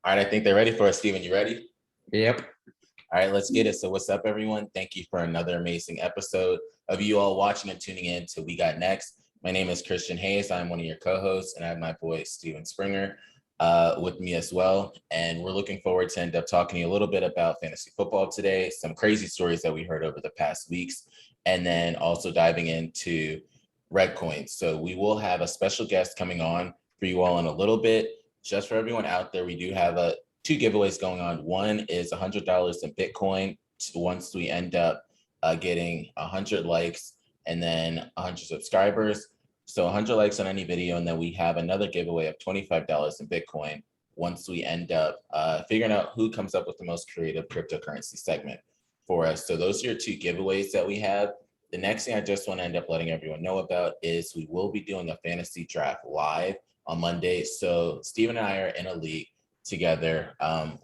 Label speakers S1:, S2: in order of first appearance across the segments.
S1: All right, I think they're ready for us. Steven, you ready?
S2: Yep.
S1: All right, let's get it. So what's up, everyone? Thank you for another amazing episode of you all watching and tuning in to We Got Next. My name is Christian Hayes. I'm one of your co-hosts, and I have my boy, Steven Springer, with me as well. And we're looking forward to end up talking to you a little bit about fantasy football today, some crazy stories that we heard over the past weeks, and then also diving into Reddcoin. So we will have a special guest coming on for you all in a little bit. Just for everyone out there, we do have two giveaways going on. One is $100 in Bitcoin once we end up getting 100 likes and then 100 subscribers. So 100 likes on any video, and then we have another giveaway of $25 in Bitcoin once we end up figuring out who comes up with the most creative cryptocurrency segment for us. So those are your two giveaways that we have. The next thing I just want to end up letting everyone know about is we will be doing a fantasy draft live on Monday. So Steven and I are in a league together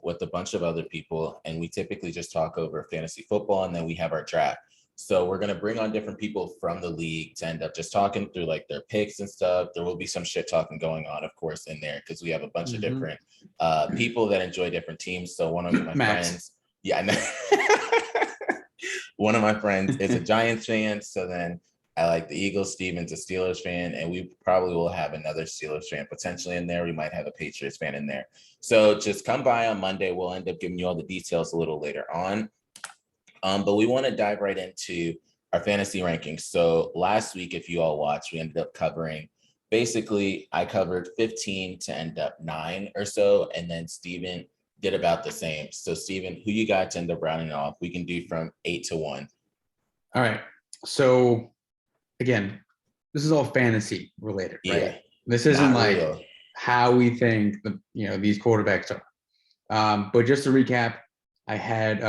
S1: with a bunch of other people, and we typically just talk over fantasy football, and then we have our draft. So we're going to bring on different people from the league to end up just talking through like their picks and stuff. There will be some shit talking going on, of course, in there because we have a bunch of different people that enjoy different teams. So one of my friends, one of my friends is a Giants fan. So then I like the Eagles. Steven's a Steelers fan, and we probably will have another Steelers fan potentially in there. We might have a Patriots fan in there. So just come by on Monday. We'll end up giving you all the details a little later on. But we want to dive right into our fantasy rankings. So last week, if you all watched, we ended up covering, basically, I covered 15 to end up 9 or so, and then Steven did about the same. So Steven, who you got to end up rounding off? We can do from 8 to 1.
S2: All right. So again, this is all fantasy related, right?
S1: Yeah,
S2: this isn't like how we think these quarterbacks are. But just to recap, I had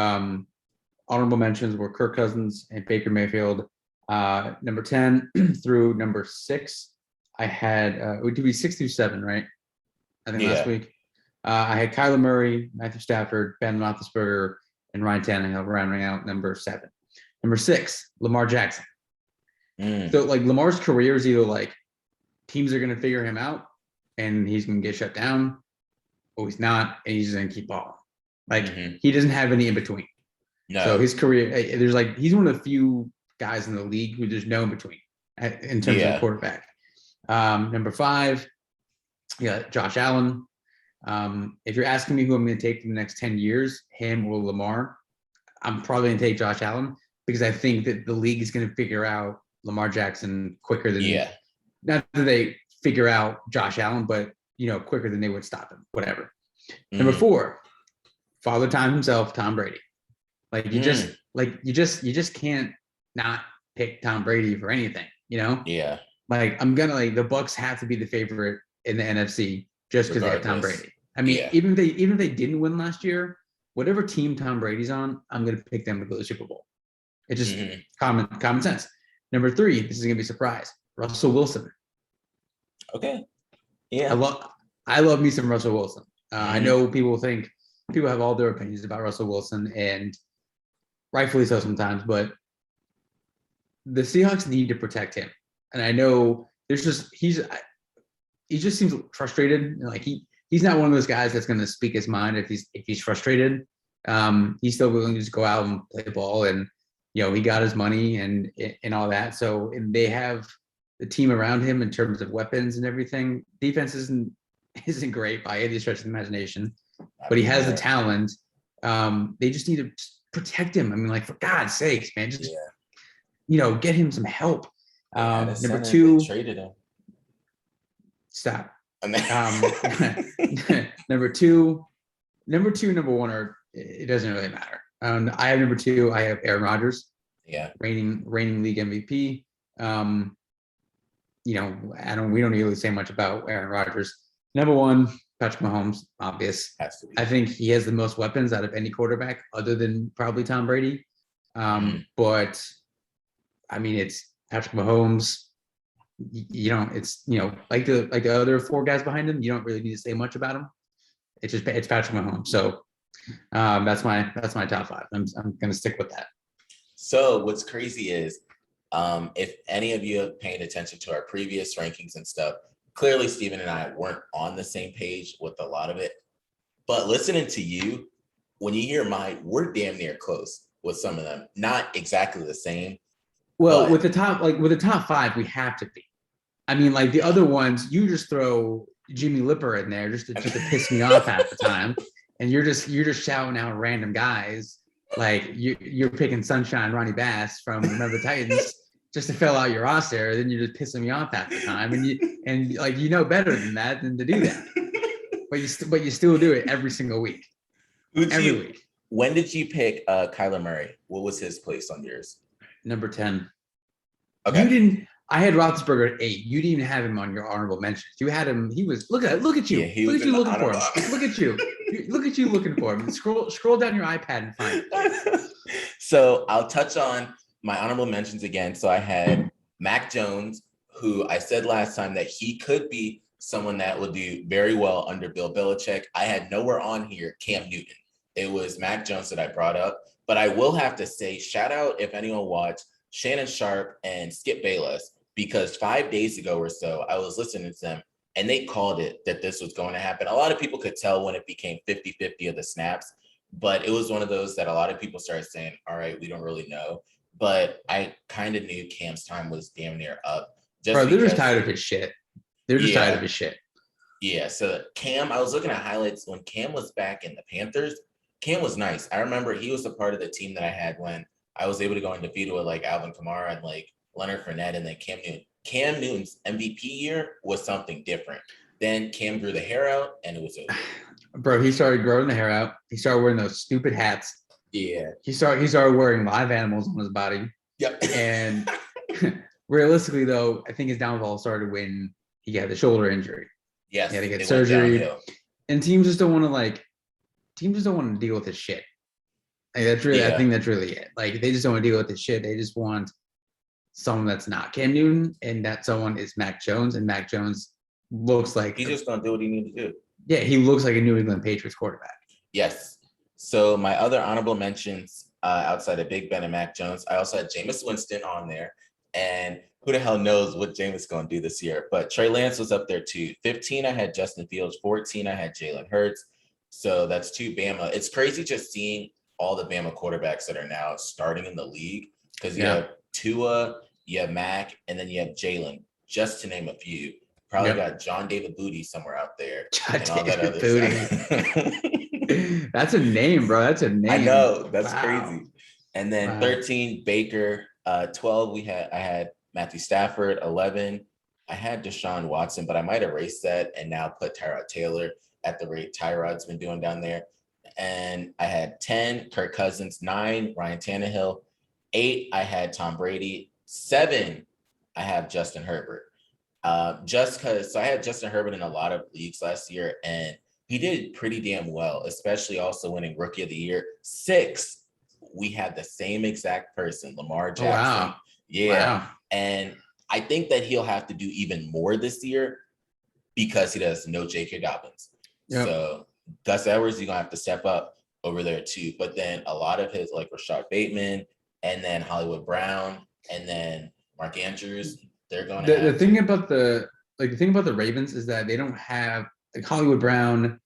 S2: honorable mentions were Kirk Cousins and Baker Mayfield. Number 10 through number 6, I had it would be 6 through 7, right? I think last week. I had Kyler Murray, Matthew Stafford, Ben Roethlisberger, and Ryan Tannehill rounding out number 7. Number 6, Lamar Jackson. So like Lamar's career is either like teams are going to figure him out and he's going to get shut down, or he's not, and he's just going to keep balling. Like he doesn't have any in between. No. So his career, he's one of the few guys in the league who there's no in between in terms of quarterback. Number 5, Josh Allen. If you're asking me who I'm going to take for the next 10 years, him or Lamar, I'm probably going to take Josh Allen because I think that the league is going to figure out Lamar Jackson quicker than not that they figure out Josh Allen, but quicker than they would stop him. Whatever. Number 4, Father Time himself, Tom Brady. Like you just can't not pick Tom Brady for anything, Yeah. Like the Bucs have to be the favorite in the NFC just because they have Tom Brady. I mean, even if they didn't win last year, whatever team Tom Brady's on, I'm gonna pick them to go to the Super Bowl. It's just common sense. Number 3, this is gonna be a surprise. Russell Wilson.
S1: Okay. Yeah.
S2: I love me some Russell Wilson. I know people have all their opinions about Russell Wilson, and rightfully so sometimes, but the Seahawks need to protect him. And I know he just seems frustrated. Like he's not one of those guys that's going to speak his mind if he's frustrated. He's still willing to just go out and play the ball, and he got his money and all that. So they have the team around him in terms of weapons and everything. Defense isn't great by any stretch of the imagination, but he has the talent. They just need to protect him. I mean, like, for God's sakes, man, just get him some help. Number 2,
S1: traded him.
S2: Stop. Number 2, number 1 are, it doesn't really matter. I have number 2. I have Aaron Rodgers.
S1: Yeah.
S2: Reigning league MVP. We don't really say much about Aaron Rodgers. Number 1, Patrick Mahomes, obvious.
S1: Has to be.
S2: I think he has the most weapons out of any quarterback other than probably Tom Brady. But I mean, it's Patrick Mahomes. It's like the other 4 guys behind him. You don't really need to say much about him. It's Patrick Mahomes. So that's my top 5. I'm gonna stick with that.
S1: So what's crazy is, if any of you have paid attention to our previous rankings and stuff, clearly Steven and I weren't on the same page with a lot of it. But listening to you, when you hear mine, we're damn near close with some of them. Not exactly the same.
S2: Well,
S1: but
S2: with the top 5, we have to be. I mean, like the other ones, you just throw Jimmy Lipper in there just to piss me off half the time, and you're just shouting out random guys like you're picking Sunshine Ronnie Bass from Remember the Titans just to fill out your roster. Then you're just pissing me off half the time, and like better than that than to do that, but you still do it every single week. Every week.
S1: When did you pick Kyler Murray? What was his place on yours?
S2: Number 10.
S1: Okay.
S2: You didn't. I had Roethlisberger at 8. You didn't even have him on your honorable mentions. You had him. He was look at you.
S1: Yeah,
S2: look at you looking for him. Look at you. Look at you looking for him. Scroll down your iPad and find it.
S1: So I'll touch on my honorable mentions again. So I had Mac Jones, who I said last time that he could be someone that will do very well under Bill Belichick. I had nowhere on here Cam Newton. It was Mac Jones that I brought up. But I will have to say, shout out if anyone watched Shannon Sharp and Skip Bayless, because 5 days ago or so, I was listening to them and they called it that this was going to happen. A lot of people could tell when it became 50-50 of the snaps, but it was one of those that a lot of people started saying, all right, we don't really know. But I kind of knew Cam's time was damn near up.
S2: Bro, they're just tired of his shit. They're just tired of his shit.
S1: Yeah, so Cam, I was looking at highlights when Cam was back in the Panthers. Cam was nice. I remember he was a part of the team that I had when I was able to go undefeated with like Alvin Kamara and like Leonard Fournette and then Cam Newton. Cam Newton's MVP year was something different. Then Cam grew the hair out and it was over.
S2: Bro, he started growing the hair out. He started wearing those stupid hats.
S1: Yeah.
S2: He started wearing live animals on his body.
S1: Yep.
S2: And realistically, though, I think his downfall started when he got the shoulder injury.
S1: Yes.
S2: He had to get surgery. And teams just don't want to deal with his shit. Like that's really, I think that's really it. Like they just don't want to deal with this shit. They just want someone that's not Cam Newton, and that someone is Mac Jones. And Mac Jones looks like
S1: he's just gonna do what he needs to do.
S2: Yeah, he looks like a New England Patriots quarterback.
S1: Yes. So my other honorable mentions outside of Big Ben and Mac Jones, I also had Jameis Winston on there, and who the hell knows what Jameis going to do this year? But Trey Lance was up there too. 15, I had Justin Fields. 14, I had Jalen Hurts. So that's 2 Bama. It's crazy just seeing all the Bama quarterbacks that are now starting in the league, because you have Tua, you have Mac, and then you have Jalen, just to name a few. Probably got John David Booty somewhere out there.
S2: John David Booty. That's a name, bro. That's a name.
S1: I know. That's crazy. And then 13, Baker. 12, I had Matthew Stafford. 11, I had Deshaun Watson, but I might erase that and now put Tyrod Taylor at the rate Tyrod's been doing down there. And I had 10, Kirk Cousins. 9, Ryan Tannehill. 8, I had Tom Brady. 7, I have Justin Herbert. Just because, so I had Justin Herbert in a lot of leagues last year, and he did pretty damn well, especially also winning Rookie of the Year. 6, we had the same exact person, Lamar Jackson.
S2: Oh, wow.
S1: Yeah.
S2: Wow.
S1: And I think that he'll have to do even more this year because he does no J.K. Dobbins. Yep. So Gus Edwards, you're going to have to step up over there too. But then a lot of his, like Rashad Bateman, and then Hollywood Brown, and then Mark Andrews, they're going to
S2: the thing about the the Ravens is that they don't have like Hollywood Brown.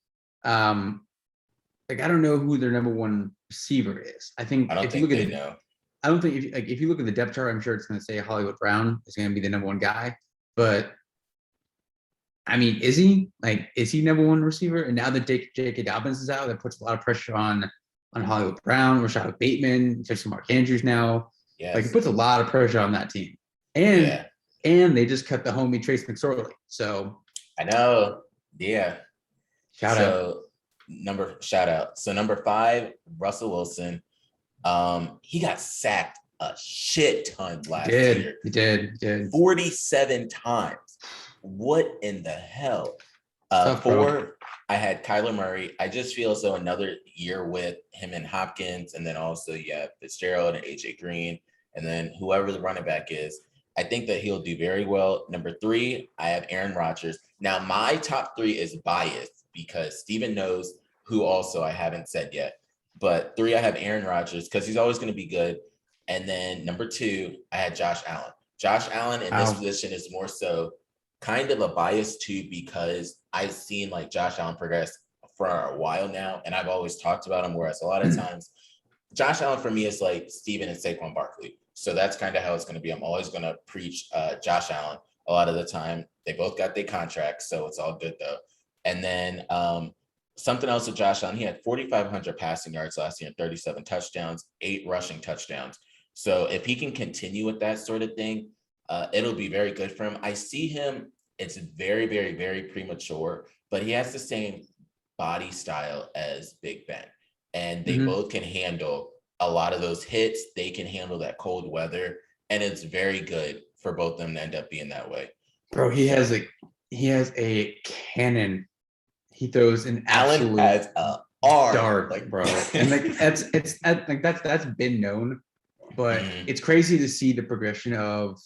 S2: Like I don't know who their number one receiver is. I think if you look at it, I don't think if you look at the depth chart, I'm sure it's going to say Hollywood Brown is going to be the number one guy. But I mean, is he number one receiver? And now that J.K. Dobbins is out, that puts a lot of pressure on Hollywood Brown, Rashad Bateman, especially Mark Andrews now. Yes. Like it puts a lot of pressure on that team. And they just cut the homie Trace McSorley. So
S1: I know. Yeah.
S2: Shout out.
S1: So number 5, Russell Wilson. He got sacked a shit ton last year.
S2: He did.
S1: 47 times. What in the hell? 4, I had Kyler Murray. I just feel as though another year with him and Hopkins, and then also you have Fitzgerald and AJ Green, and then whoever the running back is. I think that he'll do very well. Number 3, I have Aaron Rodgers. Now, my top 3 is biased because Steven knows who also I haven't said yet. But 3, I have Aaron Rodgers because he's always going to be good. And then number 2, I had Josh Allen. Josh Allen in this position is more so kind of a bias too because I've seen like Josh Allen progress for a while now, and I've always talked about him, whereas a lot of times Josh Allen for me is like Steven and Saquon Barkley. So that's kind of how it's going to be. I'm always going to preach Josh Allen a lot of the time. They both got their contracts, so it's all good though. And then something else with Josh Allen, he had 4,500 passing yards last year and 37 touchdowns, 8 rushing touchdowns. So if he can continue with that sort of thing, it'll be very good for him. I see him, it's very, very, very premature, but he has the same body style as Big Ben. And they both can handle a lot of those hits. They can handle that cold weather. And it's very good for both of them to end up being that way.
S2: Bro, he has a cannon. He throws an absolute
S1: Allen has a arm,
S2: dart, bro. And like that's been known, but it's crazy to see the progression of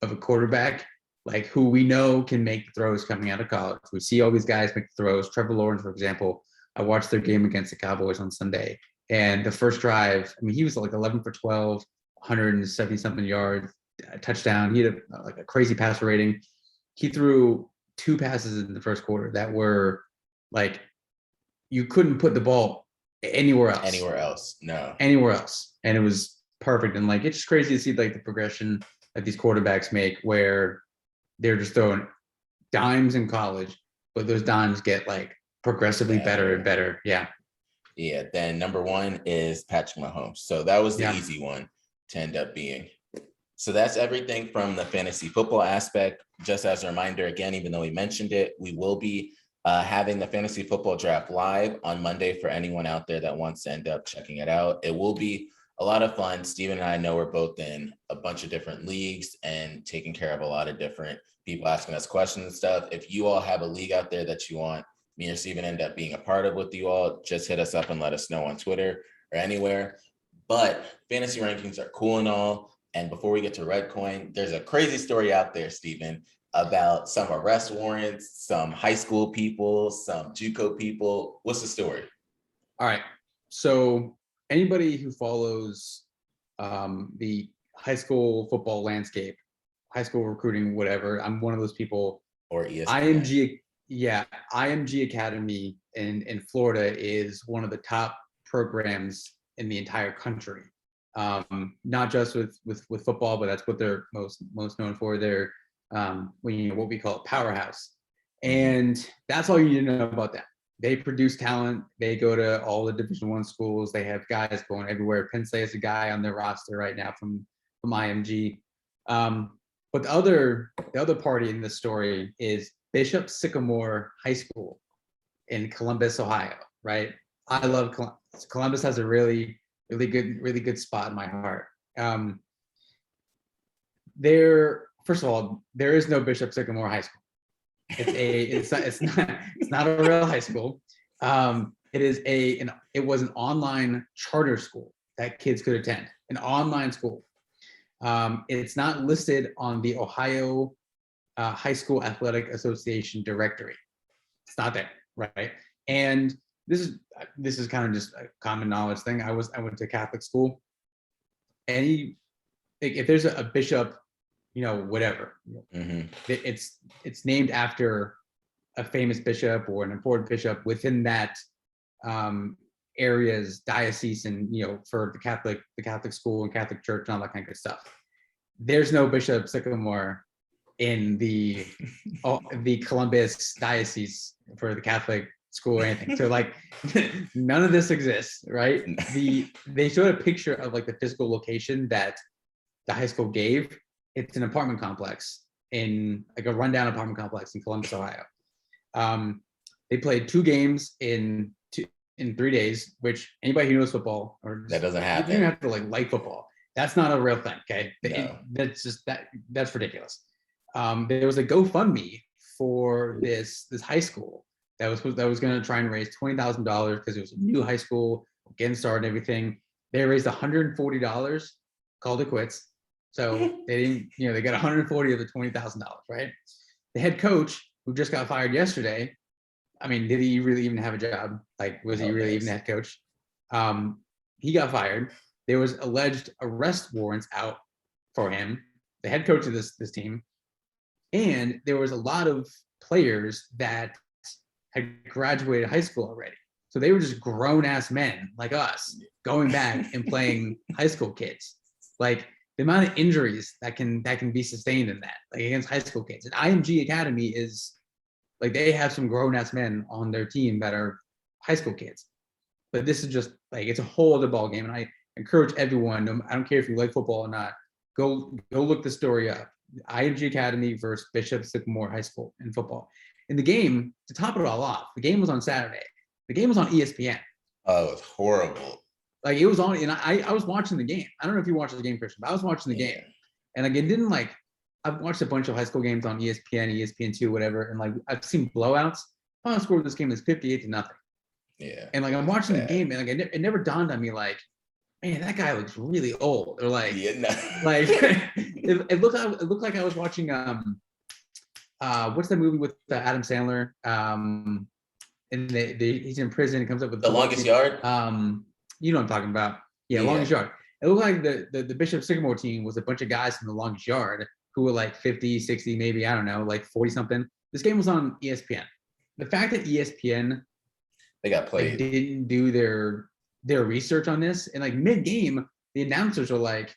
S2: a quarterback like who we know can make throws coming out of college. We see all these guys make throws. Trevor Lawrence, for example, I watched their game against the Cowboys on Sunday, and the first drive, I mean, he was like 11 for 12, 170 something yards, touchdown. He had like a crazy passer rating. He threw 2 passes in the first quarter that were like, you couldn't put the ball anywhere else. Anywhere else. And it was perfect. And like, it's just crazy to see like the progression that these quarterbacks make where they're just throwing dimes in college, but those dimes get like progressively better and better. Yeah.
S1: Yeah. Then number 1 is Patrick Mahomes. So that was the easy one to end up being. So that's everything from the fantasy football aspect. Just as a reminder, again, even though we mentioned it, we will be having the fantasy football draft live on Monday for anyone out there that wants to end up checking it out. It will be a lot of fun. Steven and I know we're both in a bunch of different leagues and taking care of a lot of different people asking us questions and stuff. If you all have a league out there that you want me or Steven end up being a part of with you all, just hit us up and let us know on Twitter or anywhere. But fantasy rankings are cool and all. And before we get to Reddcoin, there's a crazy story out there, Steven, about some arrest warrants, some high school people, some JUCO people. What's the story?
S2: All right. So anybody who follows the high school football landscape, high school recruiting, whatever, I'm one of those people.
S1: Or ESPN.
S2: IMG Academy in Florida is one of the top programs in the entire country. Not just with football, but that's what they're most known for. They're what we call a powerhouse, and that's all you need to know about them. They produce talent. They go to all the Division I schools. They have guys going everywhere. Penn State has a guy on their roster right now from IMG. But the other party in this story is Bishop Sycamore High School in Columbus, Ohio. Right? I love Columbus. Columbus has a really good spot in my heart. First of all, there is no Bishop Sycamore High School. It's not a real high school. It was an online charter school that kids could attend, an online school. It's not listed on the Ohio High School Athletic Association directory. It's not there, right? And this is kind of just a common knowledge thing. I went to Catholic school, and if there's a bishop, whatever, it's named after a famous bishop or an important bishop within that area's diocese, and for the Catholic school and Catholic church and all that kind of good stuff. There's no Bishop Sycamore in the Columbus diocese for the Catholic school or anything. So like none of this exists, right? They showed a picture of like the physical location that the high school gave. It's an apartment complex in like a rundown apartment complex in Columbus, Ohio. They played 2 games in 3 days, which anybody who knows football
S1: that doesn't happen.
S2: You don't have to like football. That's not a real thing. Okay.
S1: No.
S2: That's ridiculous. There was a GoFundMe for this high school that was going to try and raise $20,000 because it was a new high school, getting started and everything. They raised $140, called it quits. So they didn't, they got 140 of the $20,000, right? The head coach, who just got fired yesterday, I mean, did he really even have a job? Like, was he really even head coach? He got fired. There was alleged arrest warrants out for him, the head coach of this team. And there was a lot of players that had graduated high school already. So they were just grown ass men like us going back and playing high school kids. Like the amount of injuries that can be sustained in that, like against high school kids. And IMG Academy is like, they have some grown ass men on their team that are high school kids. But this is just like, it's a whole other ball game. And I encourage everyone, I don't care if you like football or not, go look the story up. IMG Academy versus Bishop Sycamore High School in football. In the game, to top it all off, the game was on Saturday. The game was on ESPN.
S1: Oh, it was horrible.
S2: Like it was on, and I was watching the game. I don't know if you watched the game, Christian, but I was watching the game. And like, it didn't like, I've watched a bunch of high school games on ESPN, ESPN2, whatever. And like, I've seen blowouts. Final score of this game is 58-0.
S1: Yeah.
S2: And like, I'm watching the game, and like, it never dawned on me like, man, that guy looks really old. Or like, like it looked like I was watching what's that movie with Adam Sandler? And he's in prison. He comes up with
S1: The Longest Yard.
S2: You know what I'm talking about? Yeah, Longest Yard. It looked like the Bishop Sycamore team was a bunch of guys from the Longest Yard who were like 50, 60, maybe, I don't know, like 40 something. This game was on ESPN. The fact that ESPN
S1: they got played,
S2: like, didn't do their research on this, and like mid-game, the announcers are like,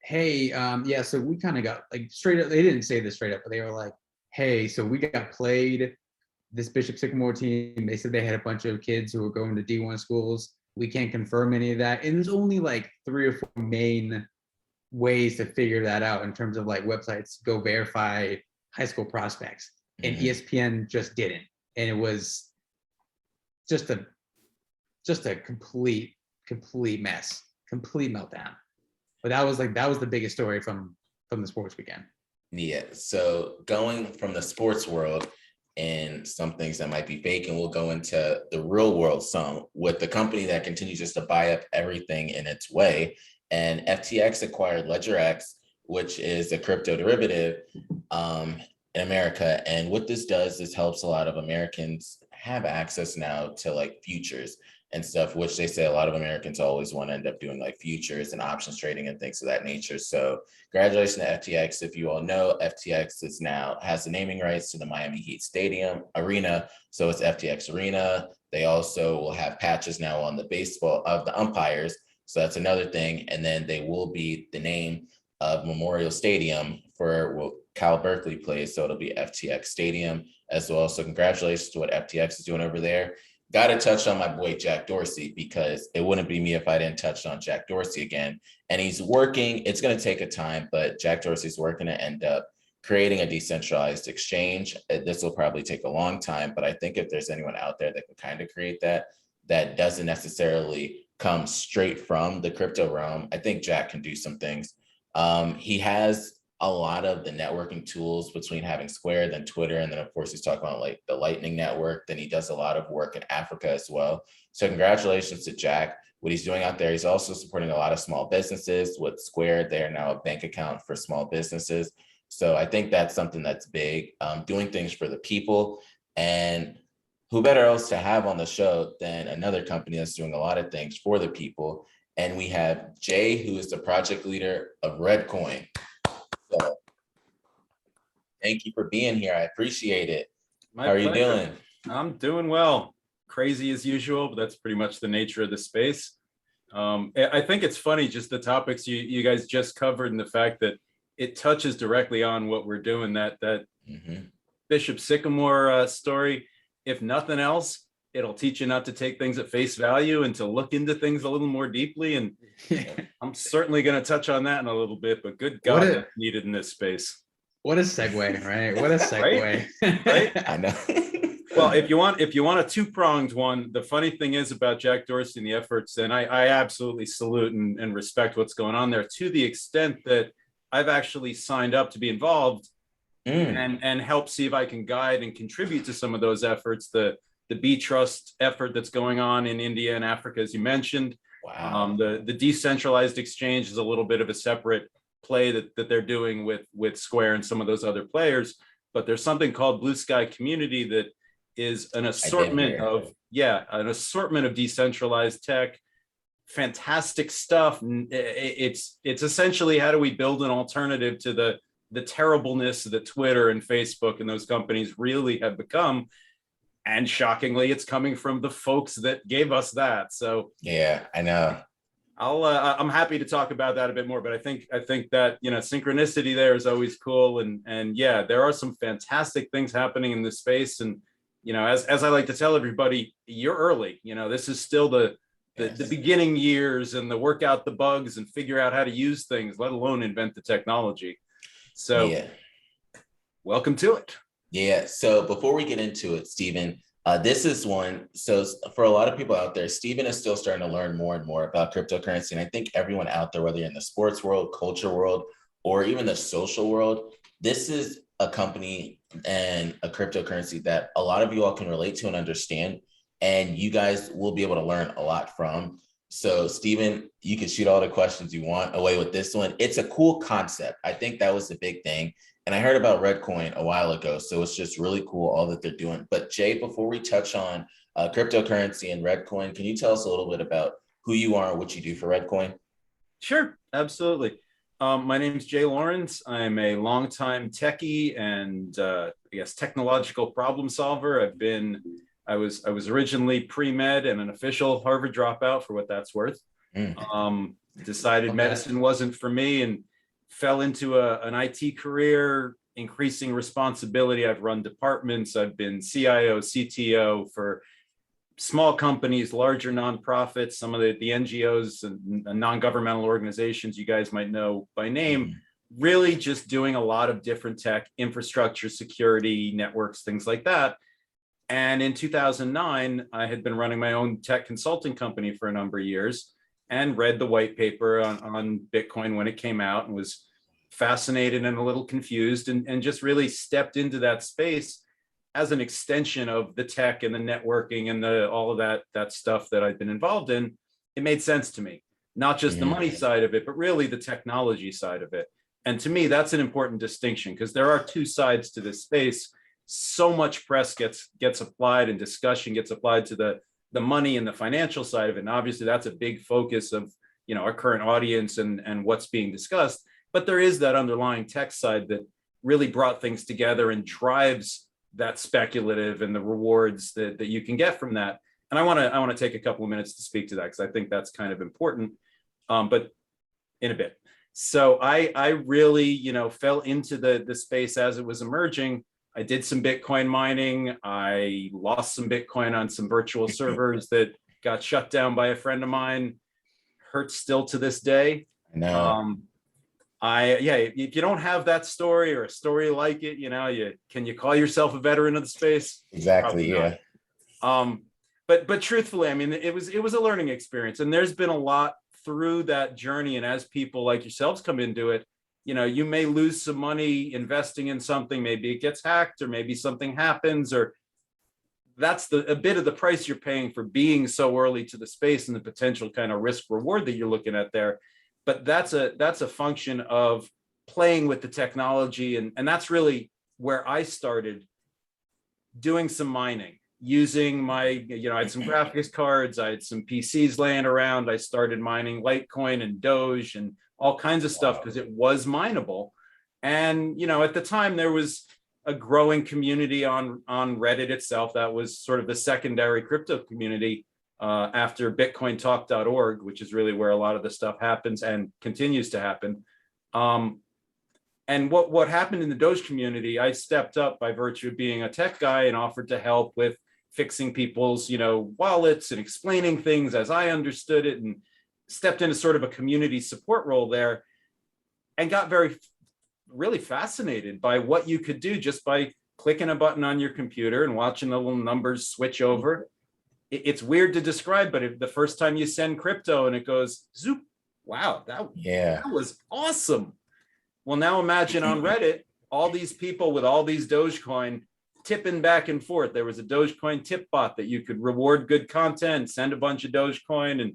S2: hey, yeah, so we kind of got like straight up, they didn't say this straight up, but they were like, hey, so we got played, this Bishop Sycamore team, they said they had a bunch of kids who were going to D1 schools. We can't confirm any of that. And there's only like 3 or 4 main ways to figure that out in terms of like websites go verify high school prospects. And ESPN just didn't. And it was just a complete mess, complete meltdown. But that was the biggest story from the sports weekend.
S1: Yeah. So going from the sports world and some things that might be fake, and we'll go into the real world some with the company that continues just to buy up everything in its way. And FTX acquired LedgerX, which is a crypto derivative in America. And what this does is helps a lot of Americans have access now to like futures and stuff, which they say a lot of Americans always want to end up doing, like futures and options trading and things of that nature. So congratulations to FTX. If you all know, FTX is now has the naming rights to the Miami Heat Stadium Arena. So it's FTX Arena. They also will have patches now on the baseball of the umpires. So that's another thing. And then they will be the name of Memorial Stadium for what Cal Berkeley plays. So it'll be FTX Stadium as well. So congratulations to what FTX is doing over there. Got to touch on my boy Jack Dorsey, because it wouldn't be me if I didn't touch on Jack Dorsey again. And he's working. It's going to take a time, but Jack Dorsey's working to end up creating a decentralized exchange. This will probably take a long time, but I think if there's anyone out there that can kind of create that doesn't necessarily come straight from the crypto realm, I think Jack can do some things. He has a lot of the networking tools between having Square, then Twitter, and then of course he's talking about like the Lightning Network. Then he does a lot of work in Africa as well. So congratulations to Jack, what he's doing out there. He's also supporting a lot of small businesses with Square. They're now a bank account for small businesses. So I think that's something that's big, doing things for the people. And who better else to have on the show than another company that's doing a lot of things for the people. And we have Jay, who is the project leader of Reddcoin. So thank you for being here. I appreciate it. How are you doing?
S3: I'm doing well. Crazy as usual, but that's pretty much the nature of the space. I think it's funny, just the topics you guys just covered, and the fact that it touches directly on what we're doing. That Bishop Sycamore story, if nothing else, it'll teach you not to take things at face value and to look into things a little more deeply. And I'm certainly going to touch on that in a little bit, but good God, that's needed in this space.
S2: What a segue, right? What a segue.
S1: Right? I know.
S3: Well, if you want a two-pronged one, the funny thing is about Jack Dorsey and the efforts, and I absolutely salute and respect what's going on there, to the extent that I've actually signed up to be involved and help see if I can guide and contribute to some of those efforts. The B Trust effort that's going on in India and Africa, as you mentioned.
S1: Wow.
S3: The decentralized exchange is a little bit of a separate play that they're doing with Square and some of those other players. But there's something called Blue Sky Community that is an assortment of decentralized tech, fantastic stuff. It's essentially, how do we build an alternative to the terribleness that Twitter and Facebook and those companies really have become. And shockingly, it's coming from the folks that gave us that. So
S1: yeah, I know.
S3: I'm happy to talk about that a bit more, but I think that, you know, synchronicity there is always cool. And yeah, there are some fantastic things happening in this space. And, you know, as I like to tell everybody, you're early. You know, this is still the beginning years, and the work out the bugs and figure out how to use things, let alone invent the technology. So
S1: Yeah.
S3: welcome to it.
S1: Yeah. So before we get into it, Stephen, this is one. So for a lot of people out there, Stephen is still starting to learn more and more about cryptocurrency. And I think everyone out there, whether you're in the sports world, culture world, or even the social world, this is a company and a cryptocurrency that a lot of you all can relate to and understand. And you guys will be able to learn a lot from. So Stephen, you can shoot all the questions you want away with this one. It's a cool concept. I think that was the big thing. And I heard about Reddcoin a while ago, so it's just really cool all that they're doing. But Jay, before we touch on cryptocurrency and Reddcoin, can you tell us a little bit about who you are and what you do for Reddcoin?
S3: Sure, absolutely. My name is Jay Lawrence. I'm a longtime techie and I guess technological problem solver. I was originally pre-med and an official Harvard dropout, for what that's worth. Decided medicine wasn't for me and fell into an IT career, increasing responsibility. I've run departments. I've been CIO, CTO for small companies, larger nonprofits, some of the NGOs and non-governmental organizations you guys might know by name, really just doing a lot of different tech, infrastructure, security, networks, things like that. And in 2009, I had been running my own tech consulting company for a number of years and read the white paper on Bitcoin when it came out and was fascinated and a little confused and just really stepped into that space as an extension of the tech and the networking and all of that stuff that I've been involved in. It made sense to me, not just the money side of it, but really the technology side of it. And to me, that's an important distinction because there are two sides to this space. So much press gets applied and discussion gets applied to the money and the financial side of it. And obviously that's a big focus of, you know, our current audience and what's being discussed. But there is that underlying tech side that really brought things together and drives that speculative and the rewards that you can get from that. And I want to take a couple of minutes to speak to that because I think that's kind of important, but in a bit. So I really, you know, fell into the space as it was emerging. I did some Bitcoin mining. I lost some Bitcoin on some virtual servers that got shut down by a friend of mine. Hurts still to this day.
S1: No.
S3: If you don't have that story or a story like it, you know, can you call yourself a veteran of the space?
S1: Exactly. Yeah.
S3: But truthfully, I mean, it was a learning experience, and there's been a lot through that journey. And as people like yourselves come into it, you know, you may lose some money investing in something. Maybe it gets hacked, or maybe something happens, or that's a bit of the price you're paying for being so early to the space and the potential kind of risk reward that you're looking at there. But that's a function of playing with the technology. And that's really where I started doing some mining, using my, you know, I had some graphics cards, I had some PCs laying around. I started mining Litecoin and Doge and all kinds of stuff because it was mineable. And, you know, at the time there was a growing community on Reddit itself. That was sort of the secondary crypto community after bitcointalk.org, which is really where a lot of the stuff happens and continues to happen. And what happened in the Doge community, I stepped up by virtue of being a tech guy and offered to help with fixing people's, you know, wallets and explaining things as I understood it, and stepped into sort of a community support role there and got really fascinated by what you could do just by clicking a button on your computer and watching the little numbers switch over. It's weird to describe, but if the first time you send crypto and it goes zoop, wow, that was awesome. Well, now imagine on Reddit, all these people with all these Dogecoin tipping back and forth. There was a Dogecoin tip bot that you could reward good content, send a bunch of Dogecoin, and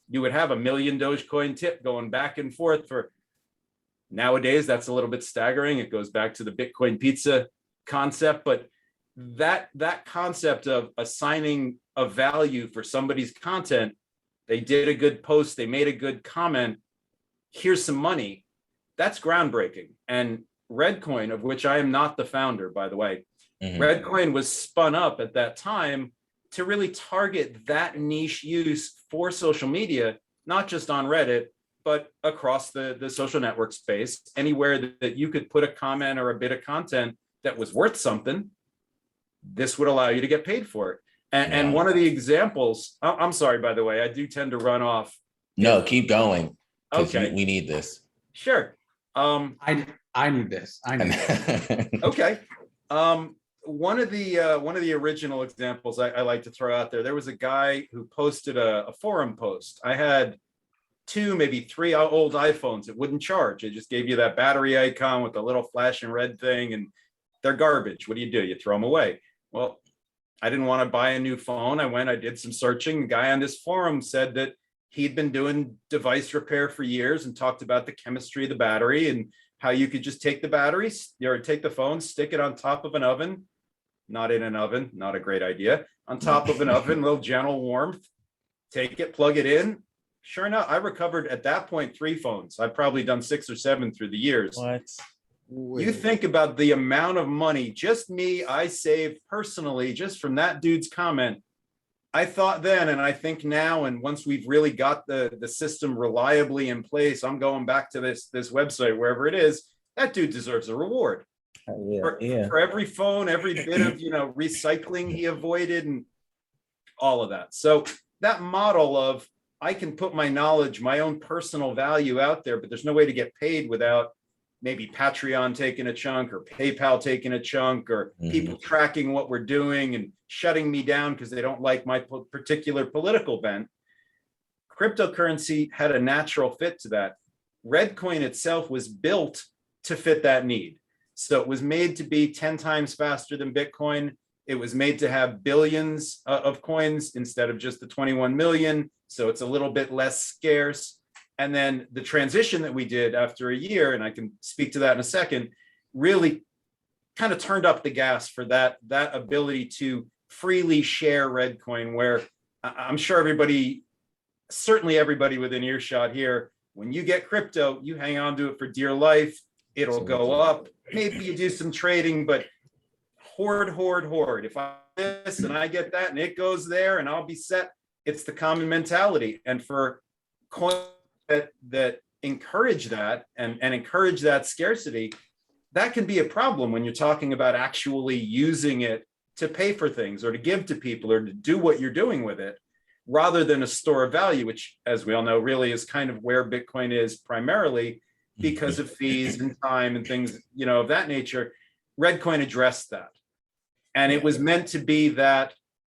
S3: you would have 1 million Dogecoin tip going back and forth for nowadays. That's a little bit staggering. It goes back to the Bitcoin pizza concept, but that concept of assigning a value for somebody's content, they did a good post, they made a good comment, here's some money. That's groundbreaking. And Reddcoin, of which I am not the founder, by the way, Reddcoin was spun up at that time to really target that niche use for social media, not just on Reddit, but across the social network space. Anywhere that you could put a comment or a bit of content that was worth something, this would allow you to get paid for it. And one of the examples, I'm sorry, by the way, I do tend to run off.
S1: No, keep going.
S3: Okay.
S1: We need this.
S3: Sure.
S2: I need this. I need this.
S3: Okay. One of the original examples I like to throw out there was a guy who posted a forum post. I had 2, maybe 3 old iPhones. It wouldn't charge. It just gave you that battery icon with the little flashing red thing, and they're garbage. What do? You throw them away. Well, I didn't want to buy a new phone. I did some searching. The guy on this forum said that he'd been doing device repair for years and talked about the chemistry of the battery and how you could just take the batteries or take the phone, stick it on top of an oven, not in an oven, not a great idea, on top of an oven, a little gentle warmth, take it, plug it in. Sure enough, I recovered at that point 3 phones. I've probably done 6 or 7 through the years.
S1: What?
S3: You think about the amount of money, just me, I saved personally, just from that dude's comment. I thought then, and I think now, and once we've really got the system reliably in place, I'm going back to this website, wherever it is, that dude deserves a reward. For every phone, every bit of recycling he avoided and all of that. So that model of I can put my knowledge, my own personal value out there, but there's no way to get paid without maybe Patreon taking a chunk or PayPal taking a chunk or people tracking what we're doing and shutting me down because they don't like my particular political bent. Cryptocurrency had a natural fit to that. Reddcoin itself was built to fit that need. So it was made to be 10 times faster than Bitcoin. It was made to have billions of coins instead of just the 21 million. So it's a little bit less scarce. And then the transition that we did after a year, and I can speak to that in a second, really kind of turned up the gas for that ability to freely share Reddcoin, where I'm sure certainly everybody within earshot here, when you get crypto, you hang on to it for dear life. It'll go up. Maybe you do some trading, but hoard. If I get this and I get that and it goes there and I'll be set, it's the common mentality. And for coins that encourage that and encourage that scarcity, that can be a problem when you're talking about actually using it to pay for things or to give to people or to do what you're doing with it, rather than a store of value, which, as we all know, really is kind of where Bitcoin is primarily because of fees and time and things, of that nature. Reddcoin addressed that. And it was meant to be that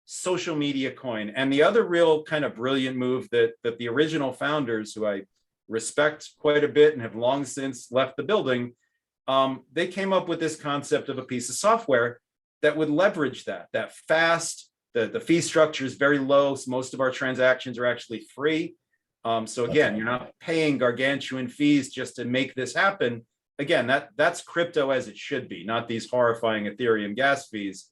S3: social media coin. And the other real kind of brilliant move that the original founders, who I respect quite a bit and have long since left the building, they came up with this concept of a piece of software that would leverage that fast. The fee structure is very low. So most of our transactions are actually free. So again, you're not paying gargantuan fees just to make this happen. Again, that's crypto as it should be, not these horrifying Ethereum gas fees.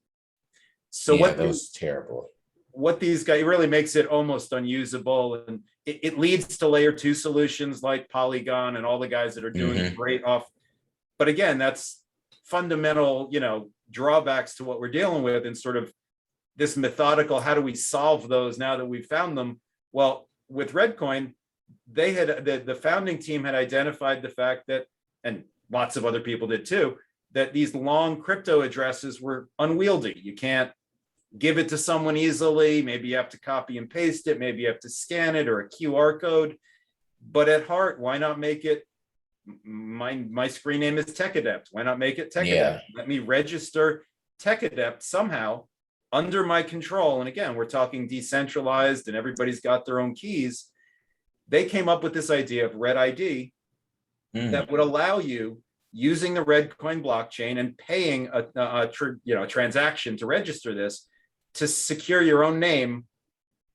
S3: So that was terrible. What these guys, it really makes it almost unusable, and it leads to layer 2 solutions like Polygon and all the guys that are doing it great off. But again, that's fundamental, drawbacks to what we're dealing with, and sort of this methodical, how do we solve those now that we've found them? Well, with Reddcoin, they had the founding team had identified the fact that, and lots of other people did too, that these long crypto addresses were unwieldy. You can't give it to someone easily. Maybe you have to copy and paste it. Maybe you have to scan it or a QR code. But at heart, why not make it, my screen name is Tech Adept. Why not make it Tech Adept? Let me register Tech Adept somehow under my control. And again, we're talking decentralized and everybody's got their own keys. They came up with this idea of Red ID that would allow you, using the Reddcoin blockchain and paying a transaction to register this, to secure your own name,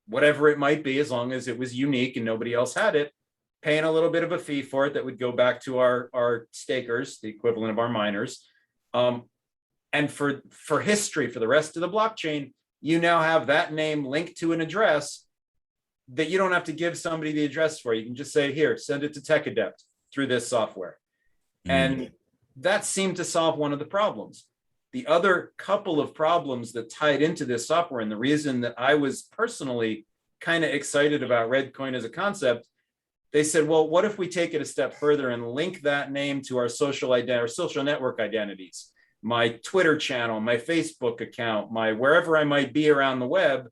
S3: whatever it might be, as long as it was unique and nobody else had it, paying a little bit of a fee for it that would go back to our stakers, the equivalent of our miners. And for history, for the rest of the blockchain, you now have that name linked to an address that you don't have to give somebody the address for. You can just say, here, send it to Tech Adept through this software. And that seemed to solve one of the problems. The other couple of problems that tied into this software, and the reason that I was personally kind of excited about Reddcoin as a concept, they said, well, what if we take it a step further and link that name to our social network identities, my Twitter channel, my Facebook account, my wherever I might be around the web.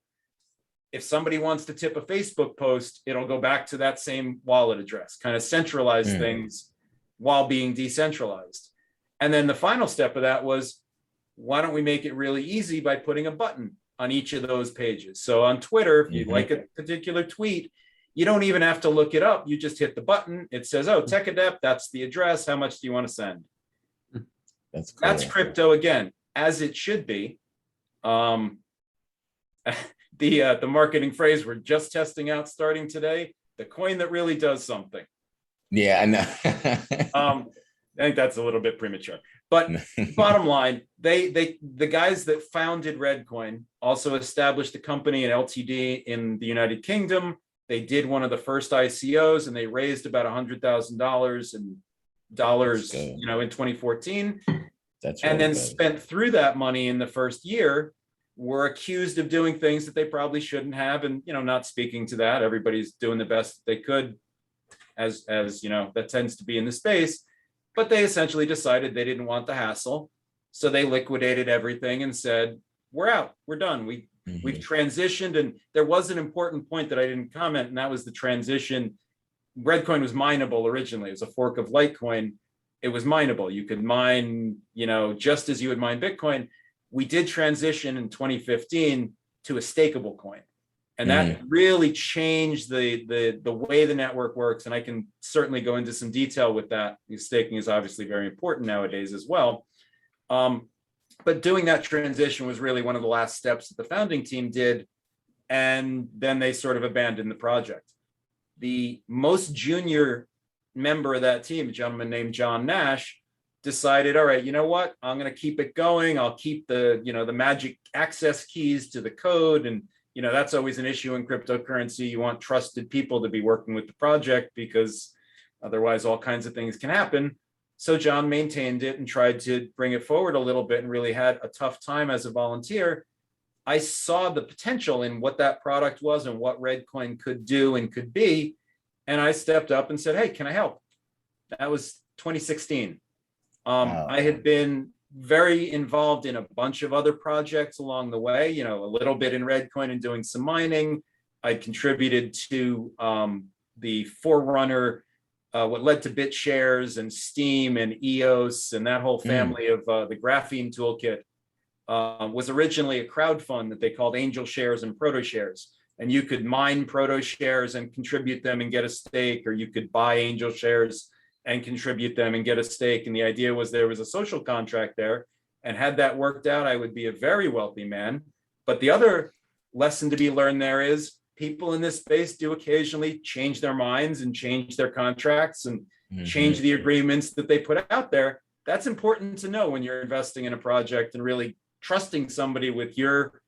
S3: If somebody wants to tip a Facebook post, it'll go back to that same wallet address, kind of centralize things while being decentralized. And then the final step of that was, why don't we make it really easy by putting a button on each of those pages? So on Twitter, if you like a particular tweet, you don't even have to look it up. You just hit the button. It says, oh, Tech Adept, that's the address. How much do you want to send?
S1: That's cool.
S3: That's crypto again, as it should be. The marketing phrase we're just testing out starting today, the coin that really does something.
S1: Yeah, I know.
S3: I think that's a little bit premature. But bottom line, the guys that founded Reddcoin also established a company, an LTD in the United Kingdom. They did one of the first ICOs, and they raised about $100,000 in dollars, in 2014.
S1: That's
S3: and
S1: really
S3: then
S1: good.
S3: Spent through that money in the first year. Were accused of doing things that they probably shouldn't have, and not speaking to that. Everybody's doing the best they could, as that tends to be in the space. But they essentially decided they didn't want the hassle, so they liquidated everything and said, "We're out. We're done. We've transitioned." And there was an important point that I didn't comment, and that was the transition. Reddcoin was mineable originally. It was a fork of Litecoin. It was mineable. You could mine, just as you would mine Bitcoin. We did transition in 2015 to a stakeable coin. And that really changed the way the network works. And I can certainly go into some detail with that, because staking is obviously very important nowadays as well. But doing that transition was really one of the last steps that the founding team did. And then they sort of abandoned the project. The most junior member of that team, a gentleman named John Nash, decided, all right, you know what? I'm going to keep it going. I'll keep the magic access keys to the code. And, that's always an issue in cryptocurrency. You want trusted people to be working with the project, because otherwise all kinds of things can happen. So John maintained it and tried to bring it forward a little bit, and really had a tough time as a volunteer. I saw the potential in what that product was and what Reddcoin could do and could be. And I stepped up and said, hey, can I help? That was 2016. I had been very involved in a bunch of other projects along the way, a little bit in Reddcoin and doing some mining. I contributed to the forerunner, what led to BitShares and Steam and EOS and that whole family of the Graphene Toolkit. Was originally a crowd fund that they called Angel Shares and Proto Shares. And you could mine Proto Shares and contribute them and get a stake, or you could buy Angel Shares and contribute them and get a stake. And the idea was there was a social contract there. And had that worked out, I would be a very wealthy man. But the other lesson to be learned there is people in this space do occasionally change their minds and change their contracts and change the agreements that they put out there. That's important to know when you're investing in a project and really trusting somebody with your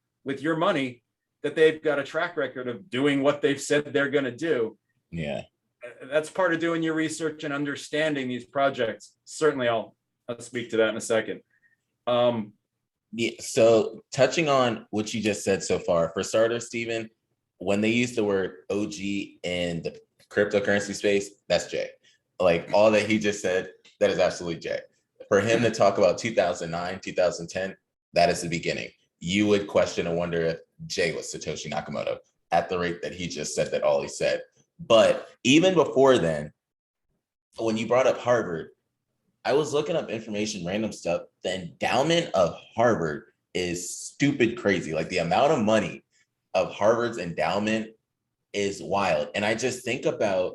S3: money, that they've got a track record of doing what they've said they're going to do.
S1: Yeah.
S3: That's part of doing your research and understanding these projects. Certainly, I'll speak to that in a second.
S1: Yeah. So touching on what you just said so far, for starters, Stephen, when they use the word OG in the cryptocurrency space, that's Jay. Like all that he just said, that is absolutely Jay. For him to talk about 2009, 2010, that is the beginning. You would question and wonder if Jay was Satoshi Nakamoto at the rate that he just said that all he said. But even before then, when you brought up Harvard, I was looking up information, random stuff. The endowment of Harvard is stupid crazy. Like the amount of money of Harvard's endowment is wild. And I just think about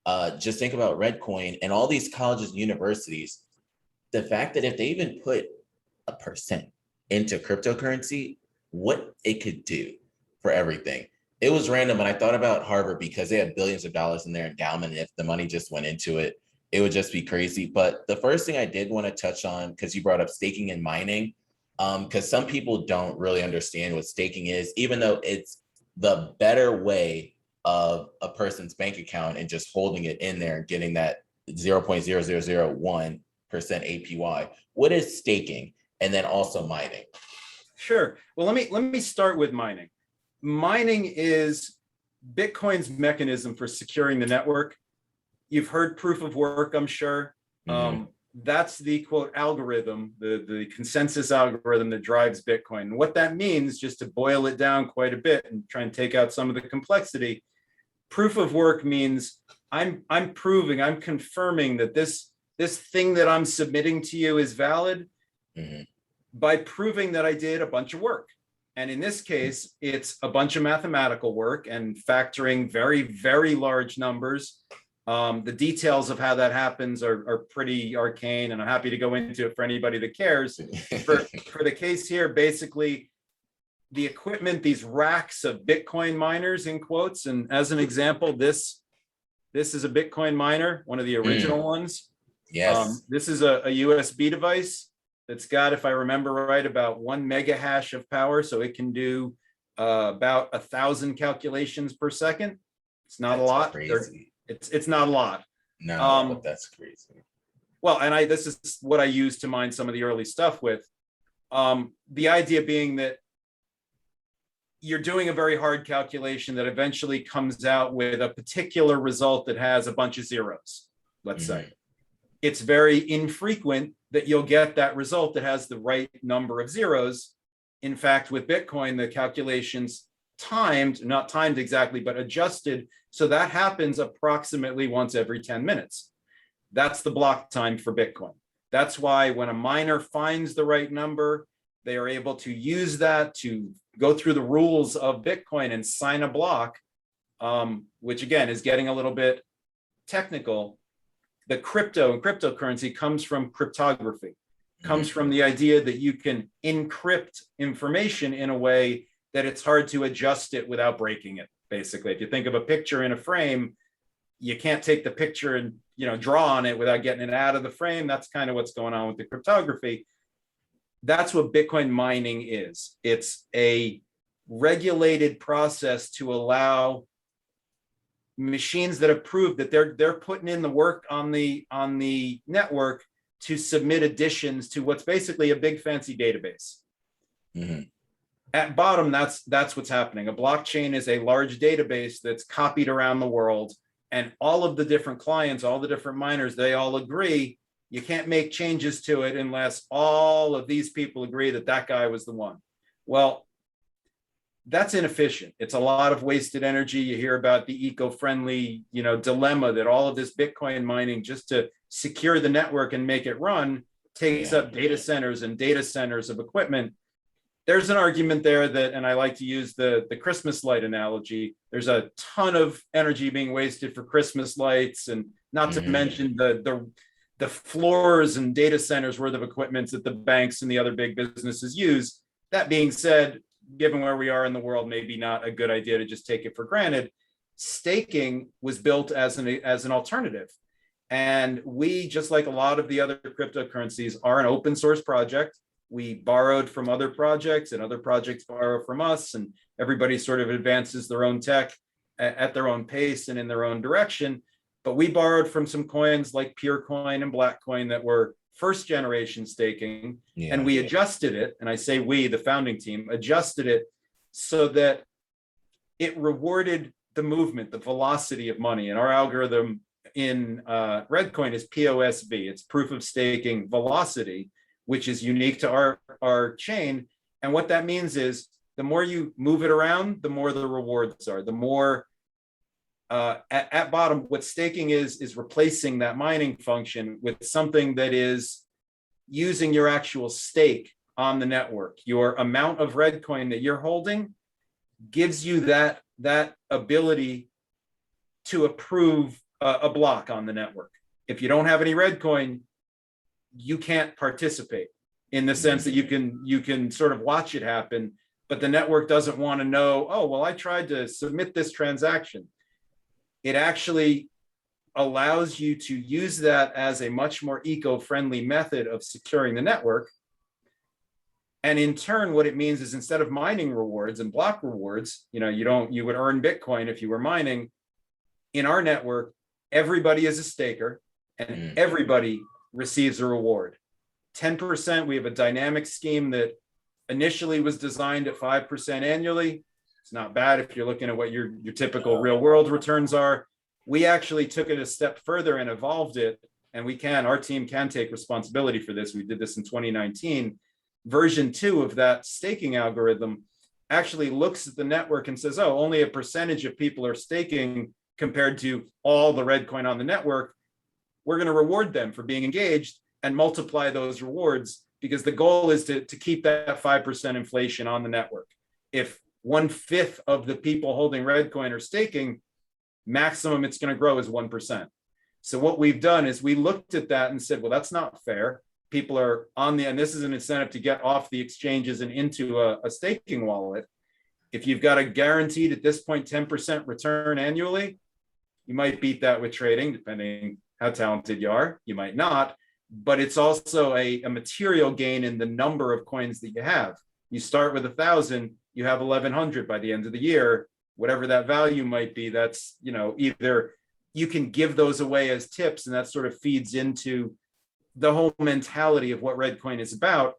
S1: Reddcoin and all these colleges and universities. The fact that if they even put 1% into cryptocurrency, what it could do for everything. It was random, and I thought about Harvard because they have billions of dollars in their endowment. And if the money just went into it, it would just be crazy. But the first thing I did want to touch on, because you brought up staking and mining, because some people don't really understand what staking is, even though it's the better way of a person's bank account and just holding it in there and getting that 0.0001% APY. What is staking? and then also mining?
S3: Sure. Well, let me start with mining. Mining is Bitcoin's mechanism for securing the network. You've heard proof of work, I'm sure. That's the quote algorithm, the consensus algorithm that drives Bitcoin. And what that means, just to boil it down quite a bit and try and take out some of the complexity, proof of work means I'm confirming that this thing that I'm submitting to you is valid by proving that I did a bunch of work. And in this case, it's a bunch of mathematical work and factoring very, very large numbers. The details of how that happens are pretty arcane, and I'm happy to go into it for anybody that cares. For the case here, basically, the equipment, these racks of Bitcoin miners in quotes, and as an example, this is a Bitcoin miner, one of the original ones.
S1: Yes.
S3: This is a USB device that's got, if I remember right, about 1 mega hash of power, so it can do about 1,000 calculations per second. It's not a lot.
S1: Crazy.
S3: It's not a lot.
S1: No, but that's crazy.
S3: Well, and this is what I use to mine some of the early stuff with. The idea being that you're doing a very hard calculation that eventually comes out with a particular result that has a bunch of zeros, let's say. It's very infrequent that you'll get that result that has the right number of zeros. In fact, with Bitcoin, the calculations not timed exactly, but adjusted. So that happens approximately once every 10 minutes. That's the block time for Bitcoin. That's why when a miner finds the right number, they are able to use that to go through the rules of Bitcoin and sign a block, which again is getting a little bit technical. The crypto and cryptocurrency comes from cryptography, comes from the idea that you can encrypt information in a way that it's hard to adjust it without breaking it. Basically, if you think of a picture in a frame, you can't take the picture and draw on it without getting it out of the frame. That's kind of what's going on with the cryptography. That's what Bitcoin mining is. It's a regulated process to allow machines that have proved that they're putting in the work on the network to submit additions to what's basically a big fancy database. At bottom, that's what's happening. A blockchain is a large database that's copied around the world, and all of the different clients, all the different miners, they all agree you can't make changes to it unless all of these people agree that that guy was the one. Well, that's inefficient. It's a lot of wasted energy. You hear about the eco-friendly, dilemma that all of this Bitcoin mining just to secure the network and make it run takes up data centers and data centers of equipment. There's an argument there that, and I like to use the Christmas light analogy, there's a ton of energy being wasted for Christmas lights, and not to mention the floors and data centers worth of equipment that the banks and the other big businesses use. That being said, given where we are in the world, maybe not a good idea to just take it for granted. Staking was built as an alternative. And we, just like a lot of the other cryptocurrencies, are an open source project. We borrowed from other projects, and other projects borrow from us, and everybody sort of advances their own tech at their own pace and in their own direction. But we borrowed from some coins like Purecoin and Blackcoin that were first generation staking, and we adjusted it. And I say we, the founding team, adjusted it so that it rewarded the movement, the velocity of money. And our algorithm in Reddcoin is POSV. It's proof of staking velocity, which is unique to our chain. And what that means is the more you move it around, the more the rewards are. The more at bottom, what staking is replacing that mining function with something that is using your actual stake on the network. Your amount of Reddcoin that you're holding gives you that ability to approve a block on the network. If you don't have any Reddcoin, you can't participate, in the sense that you can sort of watch it happen, but the network doesn't want to know, oh, well, I tried to submit this transaction. It actually allows you to use that as a much more eco-friendly method of securing the network. And in turn, what it means is, instead of mining rewards and block rewards, you would earn Bitcoin if you were mining. In our network, everybody is a staker and everybody receives a reward. 10%, we have a dynamic scheme that initially was designed at 5% annually. It's not bad if you're looking at what your typical real world returns are. We actually took it a step further and evolved it. And our team can take responsibility for this. We did this in 2019. Version 2 of that staking algorithm actually looks at the network and says, oh, only a percentage of people are staking compared to all the Reddcoin on the network. We're going to reward them for being engaged and multiply those rewards, because the goal is to keep that 5% inflation on the network. If 1/5 of the people holding Reddcoin are staking, maximum it's going to grow is 1%. So what we've done is we looked at that and said, well, that's not fair. People are and this is an incentive to get off the exchanges and into a staking wallet. If you've got a guaranteed at this point 10% return annually, you might beat that with trading, depending how talented you are. You might not, but it's also a material gain in the number of coins that you have. You start with 1,000, you have 1,100 by the end of the year, whatever that value might be. That's, either you can give those away as tips, and that sort of feeds into the whole mentality of what Reddcoin is about,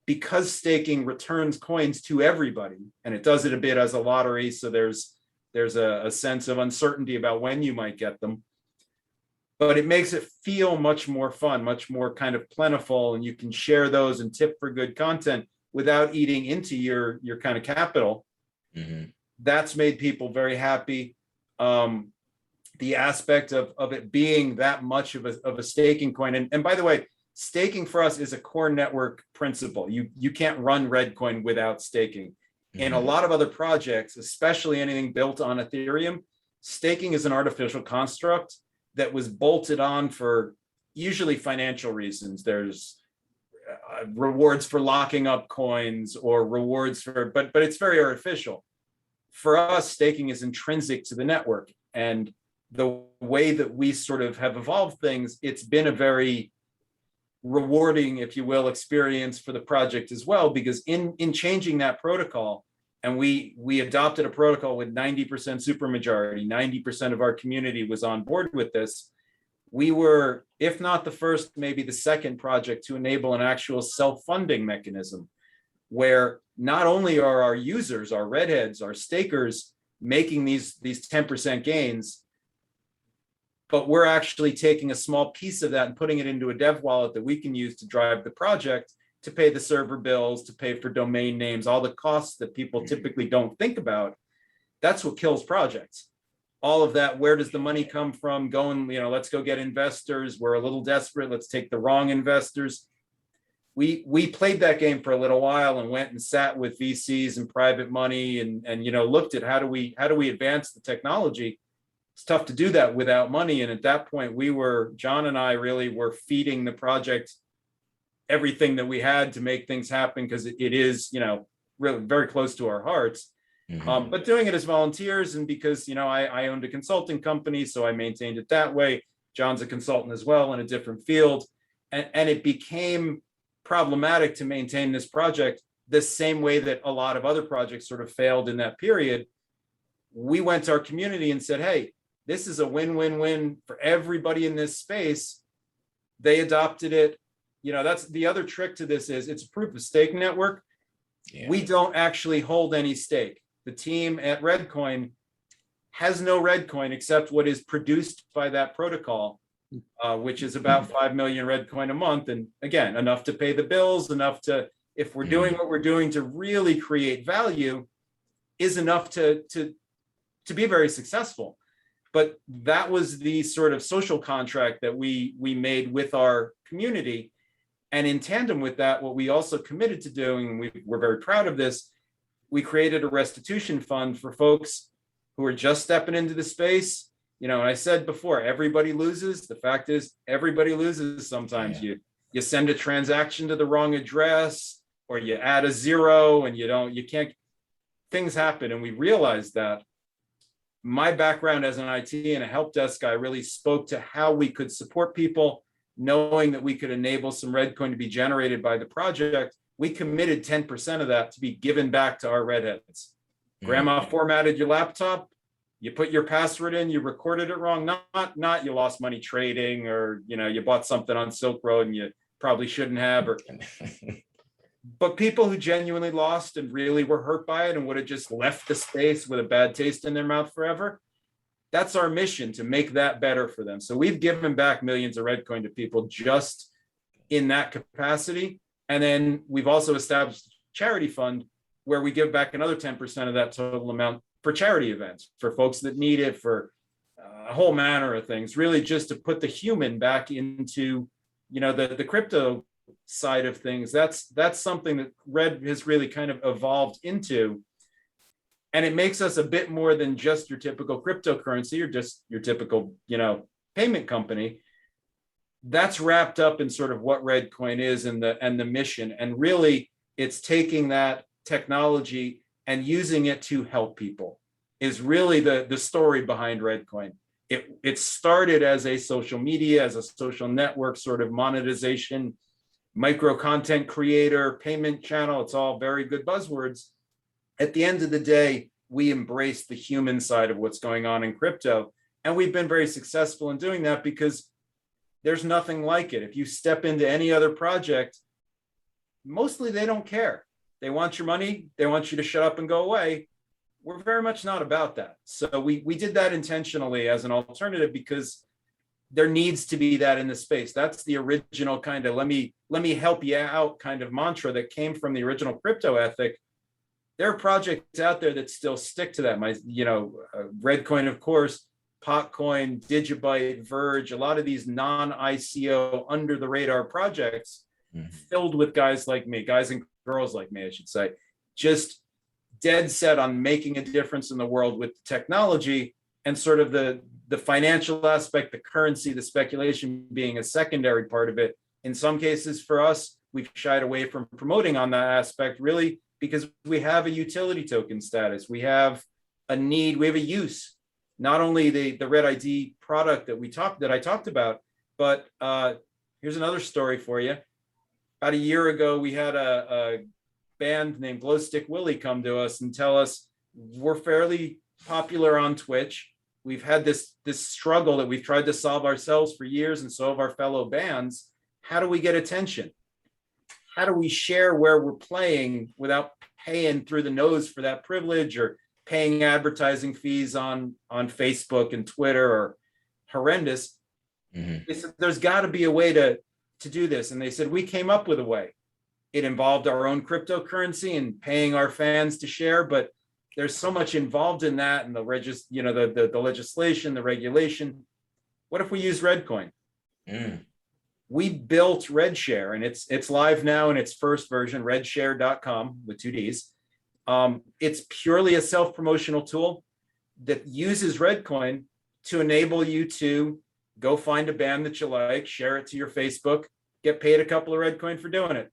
S3: because staking returns coins to everybody, and it does it a bit as a lottery. So there's a sense of uncertainty about when you might get them, but it makes it feel much more fun, much more kind of plentiful, and you can share those and tip for good content without eating into your kind of capital. Mm-hmm. That's made people very happy. The aspect of it being that much of a staking coin. And by the way, staking for us is a core network principle. You can't run Reddcoin without staking. Mm-hmm. In a lot of other projects, especially anything built on Ethereum, staking is an artificial construct that was bolted on for usually financial reasons. There's rewards for locking up coins or rewards but it's very artificial. For us, staking is intrinsic to the network. And the way that we sort of have evolved things, it's been a very rewarding, if you will, experience for the project as well, because in changing that protocol, and we adopted a protocol with 90% supermajority, 90% of our community was on board with this. We were, if not the first, maybe the second project to enable an actual self-funding mechanism, where not only are our users, our redheads, our stakers making these 10% gains, but we're actually taking a small piece of that and putting it into a dev wallet that we can use to drive the project, to pay the server bills, to pay for domain names, all the costs that people typically don't think about. That's what kills projects. All of that, where does the money come from? Let's go get investors. We're a little desperate. Let's take the wrong investors. We played that game for a little while and went and sat with VCs and private money and looked at how do we advance the technology. It's tough to do that without money. And at that point, John and I really were feeding the project everything that we had to make things happen, because it is, really very close to our hearts. Mm-hmm. But doing it as volunteers, and because, I owned a consulting company, so I maintained it that way. John's a consultant as well in a different field. And it became problematic to maintain this project the same way that a lot of other projects sort of failed in that period. We went to our community and said, hey, this is a win-win-win for everybody in this space. They adopted it. That's the other trick to this is it's a proof of stake network. Yeah. We don't actually hold any stake. The team at Reddcoin has no Reddcoin except what is produced by that protocol, which is about 5 million Reddcoin a month. And again, enough to pay the bills, enough to, if we're doing what we're doing to really create value, is enough to be very successful. But that was the sort of social contract that we made with our community. And in tandem with that, what we also committed to doing, and we're very proud of this, we created a restitution fund for folks who are just stepping into the space. And I said before, everybody loses. The fact is, everybody loses sometimes. Yeah. You send a transaction to the wrong address, or you add a zero and you can't, things happen. And we realized that. My background as an IT and a help desk guy really spoke to how we could support people, knowing that we could enable some Reddcoin to be generated by the project. We committed 10% of that to be given back to our redheads. Grandma formatted your laptop, you put your password in, you recorded it wrong, not you lost money trading, or you bought something on Silk Road and you probably shouldn't have, but people who genuinely lost and really were hurt by it and would have just left the space with a bad taste in their mouth forever. That's our mission, to make that better for them. So we've given back millions of Redcoin to people just in that capacity. And then we've also established a charity fund where we give back another 10% of that total amount for charity events, for folks that need it, for a whole manner of things, really just to put the human back into, the crypto side of things. That's something that Red has really kind of evolved into. And it makes us a bit more than just your typical cryptocurrency or just your typical, payment company. That's wrapped up in sort of what Redcoin is and the mission. And really, it's taking that technology and using it to help people is really the story behind Redcoin. It started as a social media, as a social network sort of monetization, micro content creator, payment channel. It's all very good buzzwords. At the end of the day, we embrace the human side of what's going on in crypto. And we've been very successful in doing that because there's nothing like it. If you step into any other project, mostly they don't care. They want your money. They want you to shut up and go away. We're very much not about that. So we did that intentionally as an alternative because there needs to be that in the space. That's the original kind of let me help you out kind of mantra that came from the original crypto ethic. There are projects out there that still stick to that. Redcoin, of course, Potcoin, Digibyte, Verge, a lot of these non-ICO under the radar projects filled with guys like me, guys and girls like me, I should say, just dead set on making a difference in the world with technology and sort of the financial aspect, the currency, the speculation being a secondary part of it. In some cases for us, we've shied away from promoting on that aspect really because we have a utility token status. We have a need, we have a use. Not only the Red ID product that I talked about, but here's another story for you. About a year ago, we had a band named Glowstick Willie come to us and tell us we're fairly popular on Twitch. We've had this struggle that we've tried to solve ourselves for years, and so have our fellow bands. How do we get attention? How do we share where we're playing without paying through the nose for that privilege or paying advertising fees on Facebook and Twitter or horrendous? They said, there's got to be a way to do this. And they said, we came up with a way. It involved our own cryptocurrency and paying our fans to share, but there's so much involved in that and the legislation, the regulation. What if we use Redcoin? We built RedShare, and it's live now in its first version, redshare.com with 2 Ds. It's purely a self-promotional tool that uses Redcoin to enable you to go find a band that you like, share it to your Facebook, get paid a couple of Redcoin for doing it.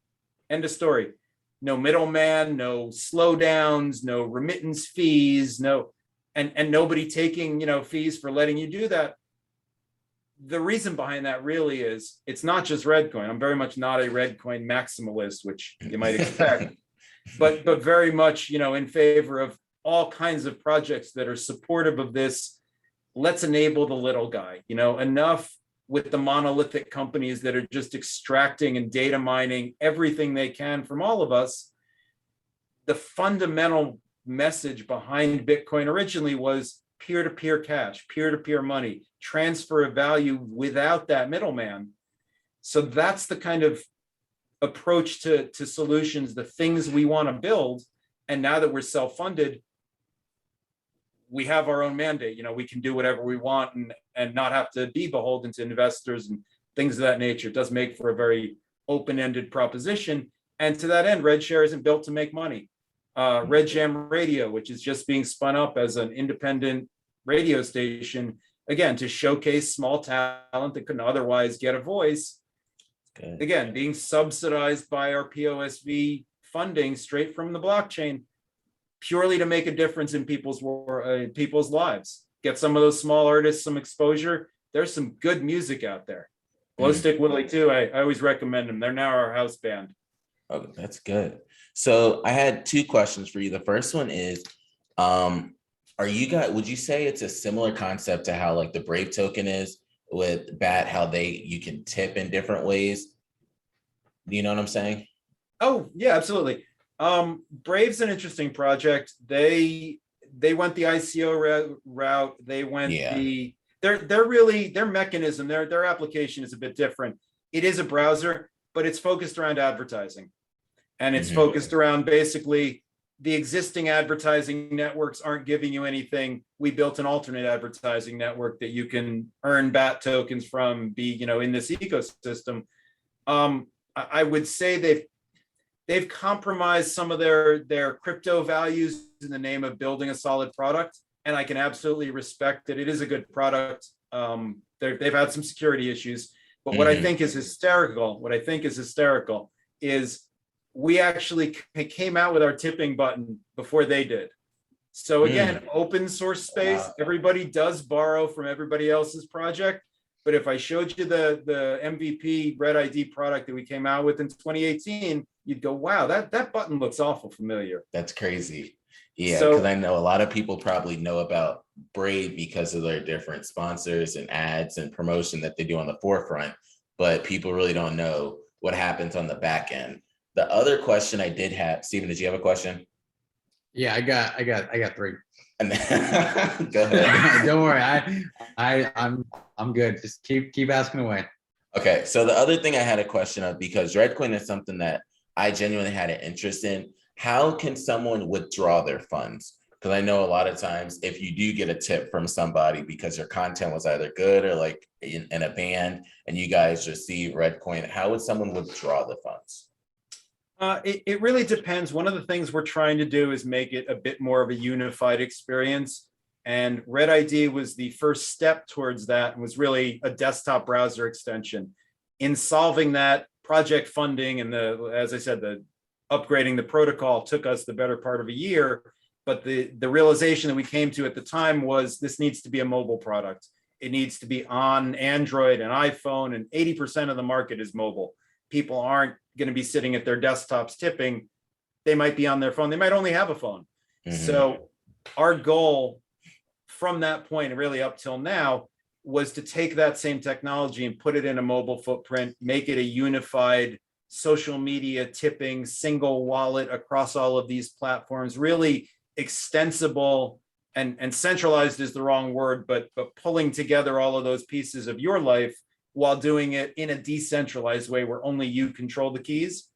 S3: End of story. No middleman, no slowdowns, no remittance fees, and nobody taking fees for letting you do that. The reason behind that really is it's not just Redcoin. I'm very much not a Redcoin maximalist, which you might expect, but very much in favor of all kinds of projects that are supportive of this. Let's enable the little guy. Enough with the monolithic companies that are just extracting and data mining everything they can from all of us. The fundamental message behind Bitcoin originally was peer-to-peer cash, peer-to-peer money, transfer of value without that middleman. So that's the kind of approach to solutions, the things we want to build. And now that we're self-funded, we have our own mandate. We can do whatever we want and not have to be beholden to investors and things of that nature. It does make for a very open-ended proposition. And to that end, RedShare isn't built to make money. Red Jam Radio, which is just being spun up as an independent radio station, again, to showcase small talent that couldn't otherwise get a voice. Good. Again, being subsidized by our POSV funding straight from the blockchain, purely to make a difference in people's lives. Get some of those small artists some exposure. There's some good music out there. Glowstick Willie too. I always recommend them. They're now our house band.
S1: Oh, that's good. So I had 2 questions for you. The first one is, would you say it's a similar concept to how like the Brave token is with BAT, how you can tip in different ways? Do you know what I'm saying?
S3: Oh, yeah, absolutely. Brave's an interesting project. They went the ICO route. They went
S1: Yeah.
S3: they're really, their mechanism, their application is a bit different. It is a browser, but it's focused around advertising. And it's focused around basically the existing advertising networks aren't giving you anything. We built an alternate advertising network that you can earn BAT tokens from, be, in this ecosystem. I would say they've compromised some of their crypto values in the name of building a solid product. And I can absolutely respect that it is a good product. They've had some security issues, but what I think is hysterical is we actually came out with our tipping button before they did. So again, open source space, everybody does borrow from everybody else's project. But if I showed you the MVP Red ID product that we came out with in 2018, you'd go, wow, that button looks awful familiar.
S1: That's crazy. Yeah, because I know a lot of people probably know about Brady because of their different sponsors and ads and promotion that they do on the forefront, but people really don't know what happens on the back end. The other question I did have, Stephen, did you have a question?
S2: Yeah, I got 3.
S1: And then, go ahead.
S2: Don't worry, I'm good. Just keep asking away.
S1: Okay, so the other thing I had a question of, because Reddcoin is something that I genuinely had an interest in. How can someone withdraw their funds? Because I know a lot of times if you do get a tip from somebody because your content was either good or like in a band and you guys receive Reddcoin, how would someone withdraw the funds?
S3: It really depends. One of the things we're trying to do is make it a bit more of a unified experience. And Red ID was the first step towards that and was really a desktop browser extension. In solving that, project funding and as I said, the upgrading the protocol took us the better part of a year. But the realization that we came to at the time was this needs to be a mobile product. It needs to be on Android and iPhone, and 80% of the market is mobile. People aren't going to be sitting at their desktops tipping. They might be on their phone. They might only have a phone. So our goal from that point, really up till now, was to take that same technology and put it in a mobile footprint, make it a unified social media tipping single wallet across all of these platforms, really extensible and centralized is the wrong word, but pulling together all of those pieces of your life while doing it in a decentralized way where only you control the keys.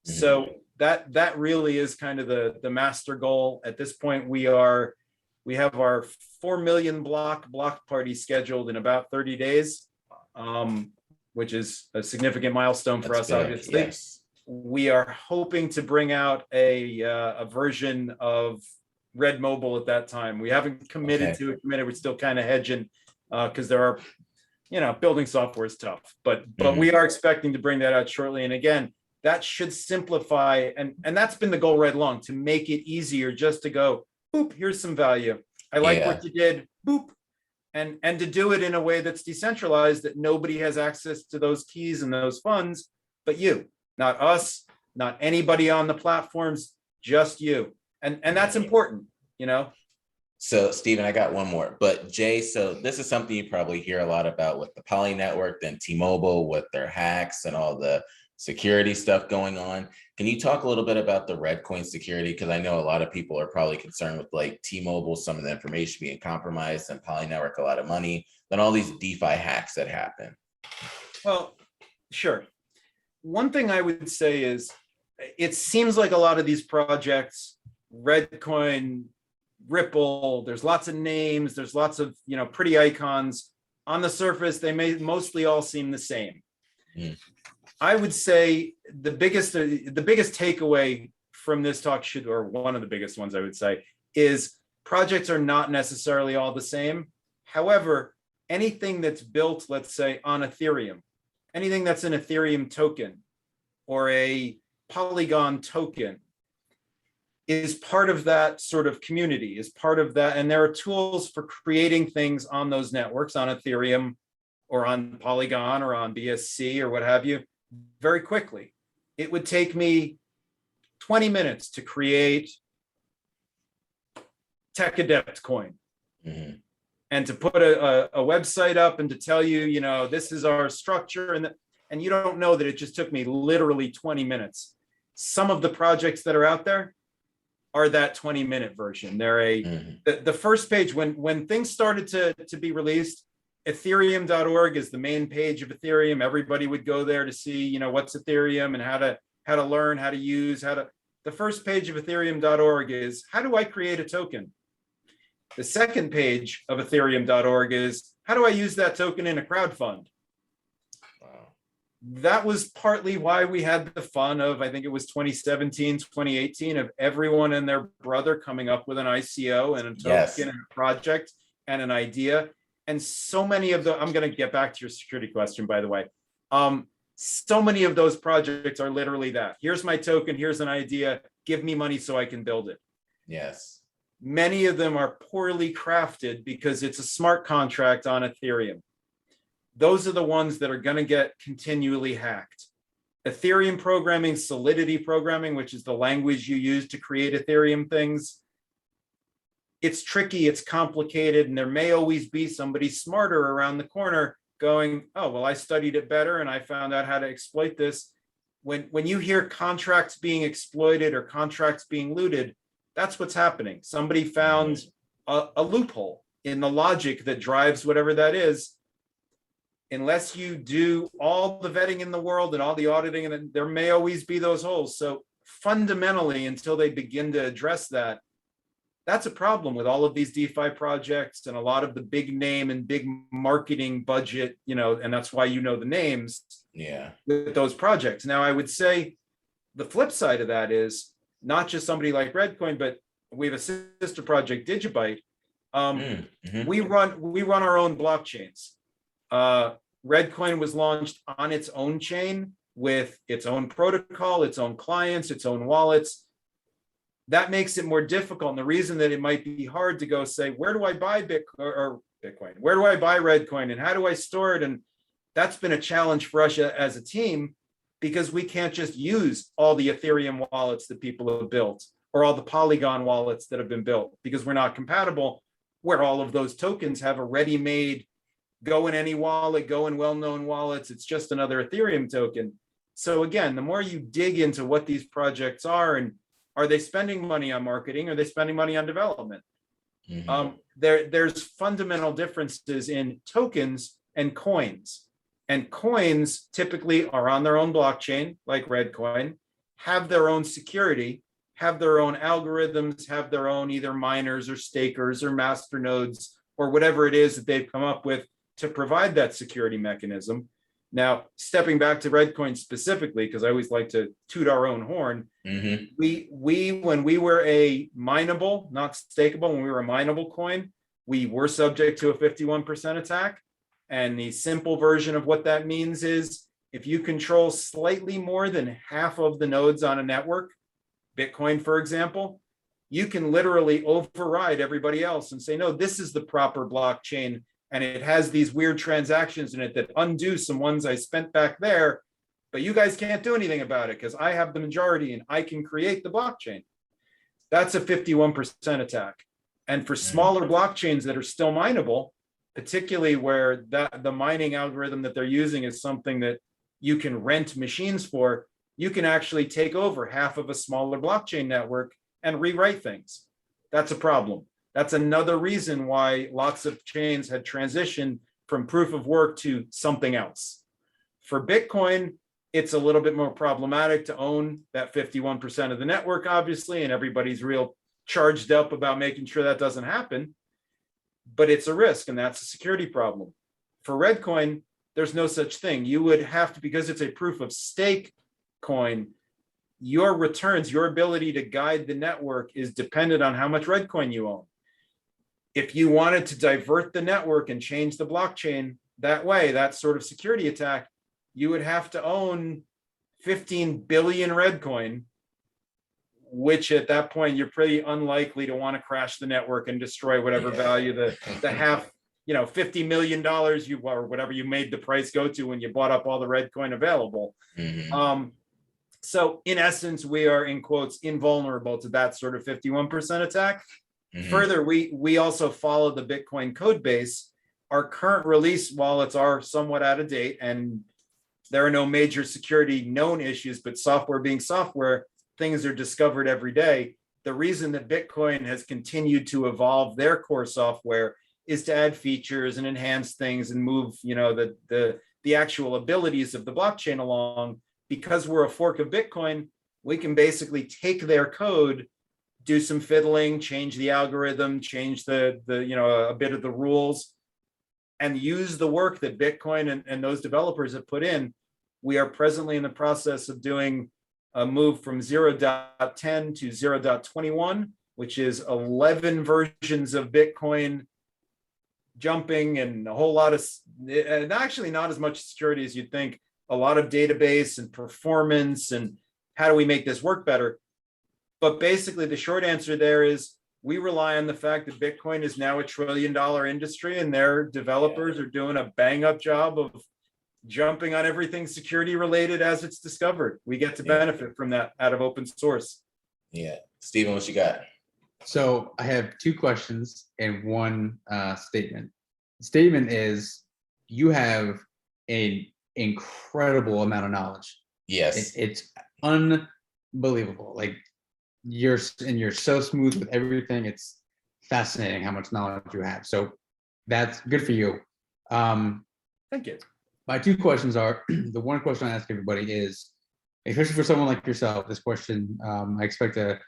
S3: So that really is kind of the master goal. At this point, we have our 4 million block party scheduled in about 30 days, which is a significant milestone for us, obviously. Yes. We are hoping to bring out a version of Red Mobile at that time. We haven't committed to it. We're still kind of hedging because there are, building software is tough, but we are expecting to bring that out shortly. And again, that should simplify, and that's been the goal right along, to make it easier just to go, boop, here's some value. I like what you did, boop. And to do it in a way that's decentralized, that nobody has access to those keys and those funds, but you, not us, not anybody on the platforms, just you. And that's important,
S1: So Stephen, I got one more, but Jay, so this is something you probably hear a lot about with the Poly Network, then T-Mobile with their hacks and all the security stuff going on. Can you talk a little bit about the Reddcoin security? Because I know a lot of people are probably concerned with like T-Mobile, some of the information being compromised, and Poly Network, a lot of money, then all these DeFi hacks that happen.
S3: Well, sure. One thing I would say is it seems like a lot of these projects, Reddcoin, Ripple, there's lots of names, there's lots of pretty icons. On the surface, they may mostly all seem the same. I would say the biggest takeaway from this talk or one of the biggest ones I would say, is projects are not necessarily all the same. However, anything that's built, let's say, on Ethereum, anything that's an Ethereum token or a Polygon token is part of that sort of community, is part of that. And there are tools for creating things on those networks, on Ethereum or on Polygon or on BSC or what have you, very quickly. It would take me 20 minutes to create Tech Adept coin. And to put a website up and to tell you, this is our structure. And And you don't know that it just took me literally 20 minutes. Some of the projects that are out there are that 20-minute version. They're the first page, when things started to be released, ethereum.org is the main page of Ethereum. Everybody would go there to see, what's Ethereum and how to learn, how to use, the first page of ethereum.org is, how do I create a token? The second page of ethereum.org is, how do I use that token in a crowdfund?
S1: Wow.
S3: That was partly why we had the fun of, I think it was 2017, 2018, of everyone and their brother coming up with an ICO and a token and a project and an idea. And so many of I'm going to get back to your security question, by the way. So many of those projects are literally that. Here's my token, here's an idea, give me money so I can build it.
S1: Yes.
S3: Many of them are poorly crafted because it's a smart contract on Ethereum. Those are the ones that are going to get continually hacked. Ethereum programming, Solidity programming, which is the language you use to create Ethereum things, it's tricky, it's complicated, and there may always be somebody smarter around the corner going, oh, well, I studied it better and I found out how to exploit this. When you hear contracts being exploited or contracts being looted, that's what's happening. Somebody found a loophole in the logic that drives whatever that is. Unless you do all the vetting in the world and all the auditing, and there may always be those holes. So fundamentally, until they begin to address that, that's a problem with all of these DeFi projects and a lot of the big name and big marketing budget, and that's why the names with those projects. Now, I would say the flip side of that is not just somebody like Reddcoin, but we have a sister project, Digibyte. We run our own blockchains. Reddcoin was launched on its own chain with its own protocol, its own clients, its own wallets. That makes it more difficult. And the reason that it might be hard to go say, where do I buy Bitcoin? Where do I buy Reddcoin? And how do I store it? And that's been a challenge for us as a team, because we can't just use all the Ethereum wallets that people have built or all the Polygon wallets that have been built, because we're not compatible, where all of those tokens have a ready-made, go in any wallet, go in well-known wallets. It's just another Ethereum token. So again, the more you dig into what these projects are, and are they spending money on marketing? Are they spending money on development? There's fundamental differences in tokens and coins. And coins typically are on their own blockchain, like Reddcoin, have their own security, have their own algorithms, have their own either miners or stakers or masternodes or whatever it is that they've come up with to provide that security mechanism. Now, stepping back to Reddcoin specifically, because I always like to toot our own horn, we when we were a mineable, not stakeable, when we were a mineable coin, we were subject to a 51% attack. And the simple version of what that means is, if you control slightly more than half of the nodes on a network, Bitcoin, for example, you can literally override everybody else and say, no, this is the proper blockchain. And it has these weird transactions in it that undo some ones I spent back there, but you guys can't do anything about it because I have the majority and I can create the blockchain. That's a 51% attack. And for smaller blockchains that are still mineable, particularly where the mining algorithm that they're using is something that you can rent machines for, you can actually take over half of a smaller blockchain network and rewrite things. That's a problem. That's another reason why lots of chains had transitioned from proof of work to something else. For Bitcoin, it's a little bit more problematic to own that 51% of the network, obviously, and everybody's real charged up about making sure that doesn't happen. But it's a risk, and that's a security problem. For Reddcoin, there's no such thing. You would have to, because it's a proof of stake coin, your returns, your ability to guide the network is dependent on how much Reddcoin you own. If you wanted to divert the network and change the blockchain that way, that sort of security attack, you would have to own 15 billion Reddcoin, which at that point, you're pretty unlikely to want to crash the network and destroy whatever value the half, $50 million you, or whatever you made the price go to when you bought up all the Reddcoin available. So in essence, we are, in quotes, invulnerable to that sort of 51% attack. Further, we also follow the Bitcoin code base. Our current release wallets are somewhat out of date, and there are no major security known issues, but software being software, things are discovered every day. The reason that Bitcoin has continued to evolve their core software is to add features and enhance things and move, the actual abilities of the blockchain along. Because we're a fork of Bitcoin, we can basically take their code, do some fiddling, change the algorithm, change a bit of the rules, and use the work that Bitcoin and those developers have put in. We are presently in the process of doing a move from 0.10 to 0.21, which is 11 versions of Bitcoin jumping and a whole lot of, and actually not as much security as you'd think, a lot of database and performance and how do we make this work better? But basically the short answer there is we rely on the fact that Bitcoin is now $1 trillion industry and their developers are doing a bang up job of jumping on everything security related as it's discovered. We get to benefit from that out of open source.
S1: Yeah. Stephen, what you got?
S2: So I have two questions and one statement. The statement is you have an incredible amount of knowledge.
S1: Yes.
S2: It's unbelievable. Like you're so smooth with everything. It's fascinating how much knowledge you have. So that's good for you.
S3: Thank you.
S2: My two questions are, the one question I ask everybody is, especially for someone like yourself, this question, I expect a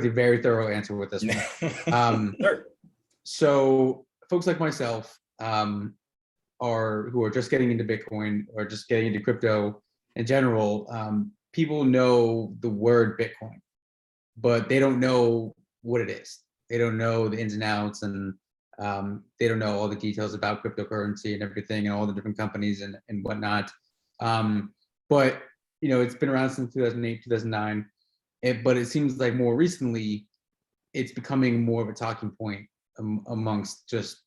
S2: very thorough answer with this one.
S3: Sure.
S2: So folks like myself who are just getting into Bitcoin or just getting into crypto in general, people know the word Bitcoin, but they don't know what it is. They don't know the ins and outs, and they don't know all the details about cryptocurrency and everything and all the different companies and whatnot. But it's been around since 2008, 2009. But it seems like more recently, it's becoming more of a talking point amongst just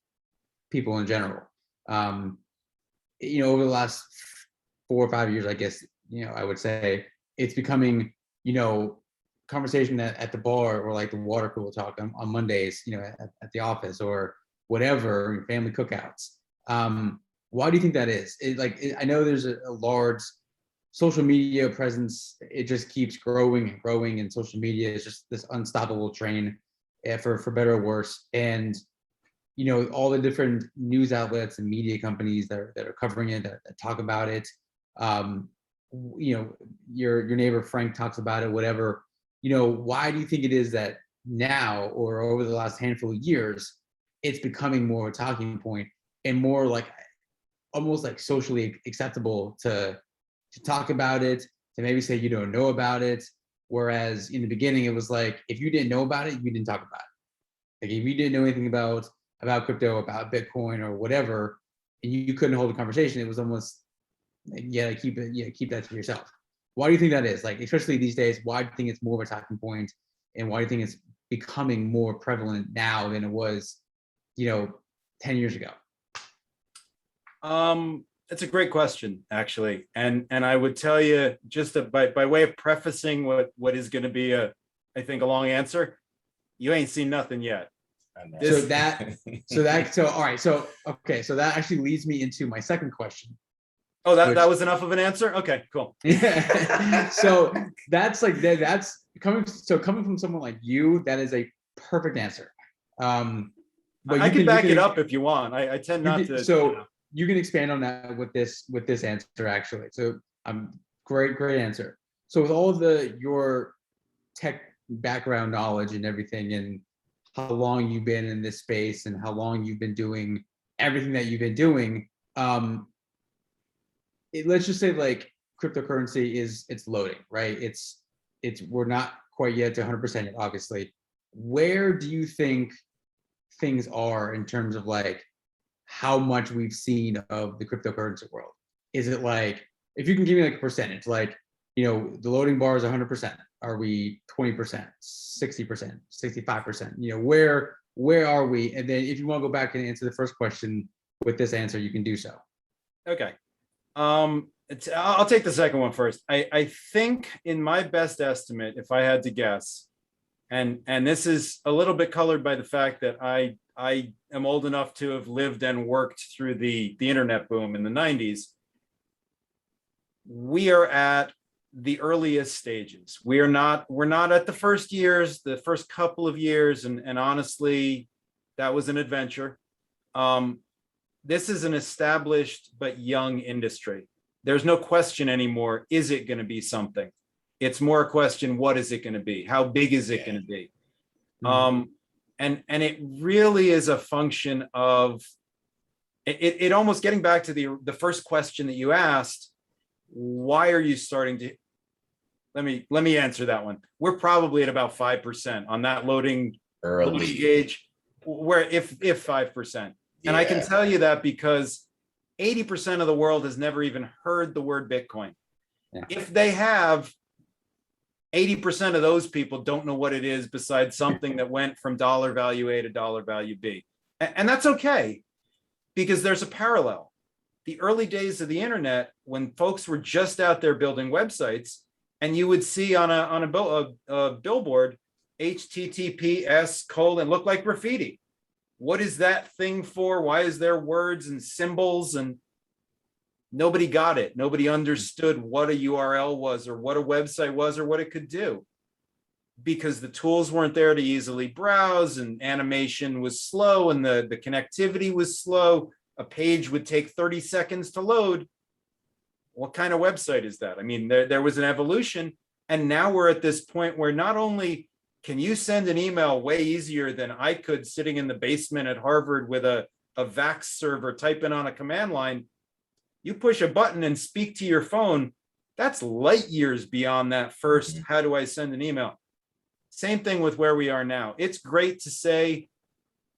S2: people in general. Over the last 4 or 5 years, I guess, I would say it's becoming, conversation at the bar or like the water cooler talk on Mondays, at the office or whatever, family cookouts. Why do you think that is? I know there's a large social media presence. It just keeps growing and growing, and social media is just this unstoppable train, for better or worse. And all the different news outlets and media companies that are covering it, that talk about it. Your neighbor Frank talks about it, whatever. Why do you think it is that now, or over the last handful of years, it's becoming more of a talking point and more like almost like socially acceptable to talk about it, to maybe say you don't know about it? Whereas in the beginning, it was like, if you didn't know about it, you didn't talk about it. Like if you didn't know anything about crypto, about Bitcoin or whatever, and you couldn't hold a conversation, it was almost keep that to yourself. Why do you think that is? Like, especially these days, why do you think it's more of a talking point, and why do you think it's becoming more prevalent now than it was, 10 years ago?
S3: It's a great question, actually. And I would tell you, just by way of prefacing what is going to be a long answer, you ain't seen nothing yet.
S2: So that actually leads me into my second question.
S3: Oh, that was enough of an answer? Okay, cool.
S2: So that's coming from someone like you, that is a perfect answer.
S3: But I can back it up if you want. I tend not to.
S2: So you can expand on that with this answer, actually. So great answer. So with all of your tech background knowledge and everything, and how long you've been in this space and how long you've been doing everything that you've been doing, let's just say like cryptocurrency it's loading, right? It's we're not quite yet to 100% yet, obviously. Where do you think things are in terms of like how much we've seen of the cryptocurrency world? Is it like, if you can give me like a percentage, like, the loading bar is 100%. Are we 20%, 60%, 65%? Where are we? And then if you want to go back and answer the first question with this answer, you can do so.
S3: Okay. I'll take the second one first. I think, in my best estimate, if I had to guess, and this is a little bit colored by the fact that I am old enough to have lived and worked through the internet boom in the 90s. we are at the earliest stages. We're not at the first years, the first couple of years, and honestly, that was an adventure. This is an established but young industry. There's no question anymore, is it going to be something? It's more a question, what is it going to be? How big is it going to be? And it really is a function of it almost getting back to the first question that you asked. Why are you starting to? Let me answer that one. We're probably at about 5% on that loading gauge, where if 5%. And I can tell you that because 80% of the world has never even heard the word Bitcoin. Yeah. If they have, 80% of those people don't know what it is besides something that went from dollar value A to dollar value B. And that's okay, because there's a parallel. The early days of the internet, when folks were just out there building websites, and you would see on a billboard, HTTPS : look like graffiti. What is that thing for? Why is there words and symbols? And nobody got it. Nobody understood what a URL was, or what a website was, or what it could do, because the tools weren't there to easily browse, and animation was slow, and the connectivity was slow. A page would take 30 seconds to load. What kind of website is that? I mean, there was an evolution, and now we're at this point where not only can you send an email way easier than I could sitting in the basement at Harvard with a VAX server typing on a command line, you push a button and speak to your phone. That's light years beyond that first, how do I send an email? Same thing with where we are now. It's great to say,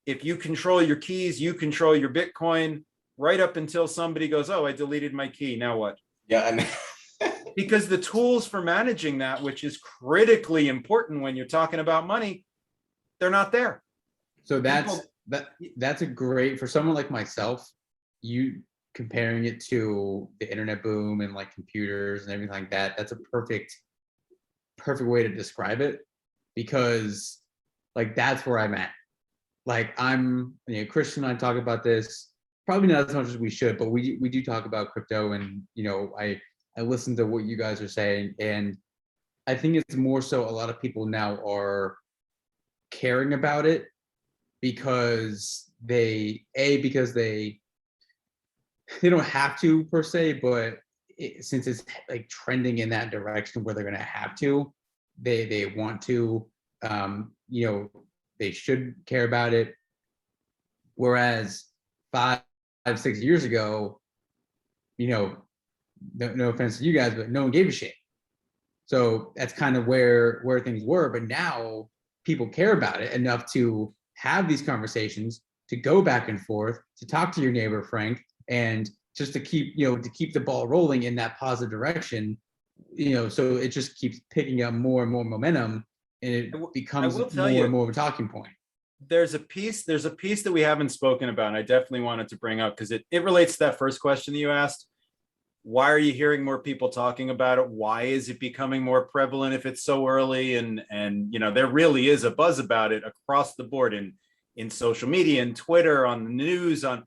S3: if you control your keys, you control your Bitcoin, right up until somebody goes, oh, I deleted my key. Now what?
S1: Yeah.
S3: Because the tools for managing that, which is critically important when you're talking about money, they're not there.
S2: So that's a great, for someone like myself, you comparing it to the internet boom and like computers and everything like that, that's a perfect way to describe it, because like that's where I'm at. Like Christian and I talk about this, probably not as much as we should, but we do talk about crypto, and I listen to what you guys are saying, and I think it's more so a lot of people now are caring about it because they don't have to per se, but since it's like trending in that direction where they're going to have to, they want to, they should care about it. Whereas 5-6 years ago, no offense to you guys, but no one gave a shit. So that's kind of where things were. But now people care about it enough to have these conversations, to go back and forth, to talk to your neighbor Frank, and just to keep the ball rolling in that positive direction. So it just keeps picking up more and more momentum, and it becomes more and more of a talking point.
S3: There's a piece that we haven't spoken about, and I definitely wanted to bring up because it relates to that first question that you asked. Why are you hearing more people talking about it? Why is it becoming more prevalent if it's so early? And there really is a buzz about it across the board in social media and Twitter, on the news. On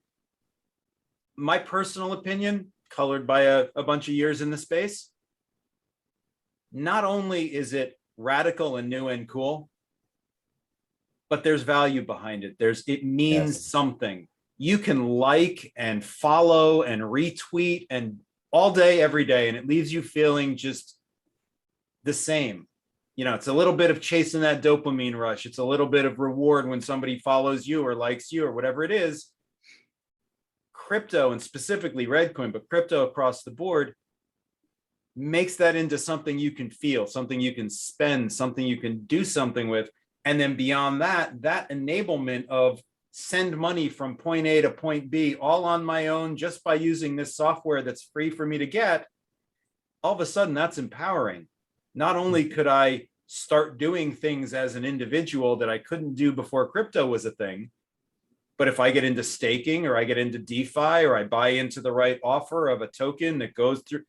S3: my personal opinion, colored by a bunch of years in the space, not only is it radical and new and cool, but there's value behind it. It means something. You can like and follow and retweet and all day, every day, and it leaves you feeling just the same. It's a little bit of chasing that dopamine rush. It's a little bit of reward when somebody follows you or likes you or whatever it is. Crypto, and specifically Reddcoin, but crypto across the board, makes that into something you can feel, something you can spend, something you can do something with. And then beyond that enablement of send money from point A to point B all on my own, just by using this software that's free for me to get, all of a sudden that's empowering. Not only could I start doing things as an individual that I couldn't do before crypto was a thing, but if I get into staking, or I get into DeFi, or I buy into the right offer of a token that goes through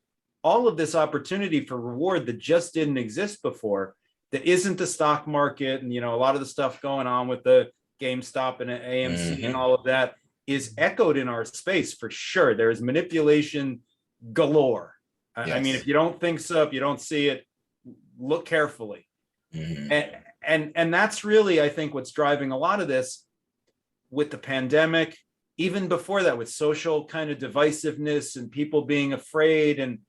S3: all of this opportunity for reward that just didn't exist before, that isn't the stock market, and a lot of the stuff going on with the GameStop and AMC and all of that is echoed in our space for sure. There is manipulation galore. I mean, if you don't think so, if you don't see it, look carefully. And that's really, I think, what's driving a lot of this with the pandemic, even before that, with social kind of divisiveness and people being afraid. And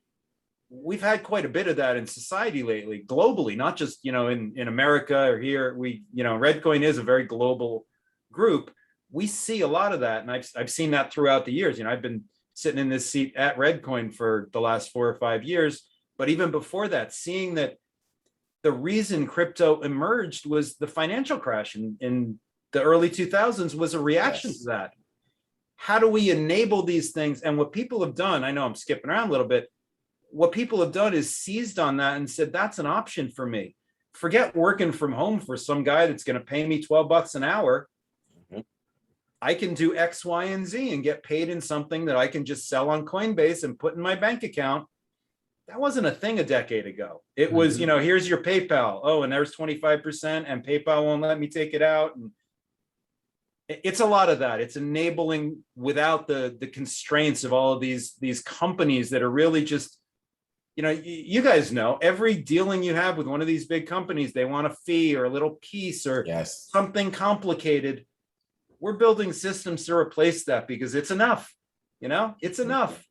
S3: we've had quite a bit of that in society lately, globally, not just, in America or here. Redcoin is a very global group. We see a lot of that. And I've seen that throughout the years. I've been sitting in this seat at Redcoin for the last 4 or 5 years. But even before that, seeing that the reason crypto emerged was the financial crash in the early 2000s was a reaction to that. How do we enable these things? And what people have done, I know I'm skipping around a little bit, what people have done is seized on that and said, that's an option for me. Forget working from home for some guy that's going to pay me $12 an hour. I can do X, Y, and Z and get paid in something that I can just sell on Coinbase and put in my bank account. That wasn't a thing a decade ago. It was, here's your PayPal. Oh, and there's 25% and PayPal won't let me take it out. And it's a lot of that. It's enabling without the constraints of all of these companies that are really just, you guys know, every dealing you have with one of these big companies, they want a fee or a little piece or something complicated. We're building systems to replace that because it's enough, it's enough.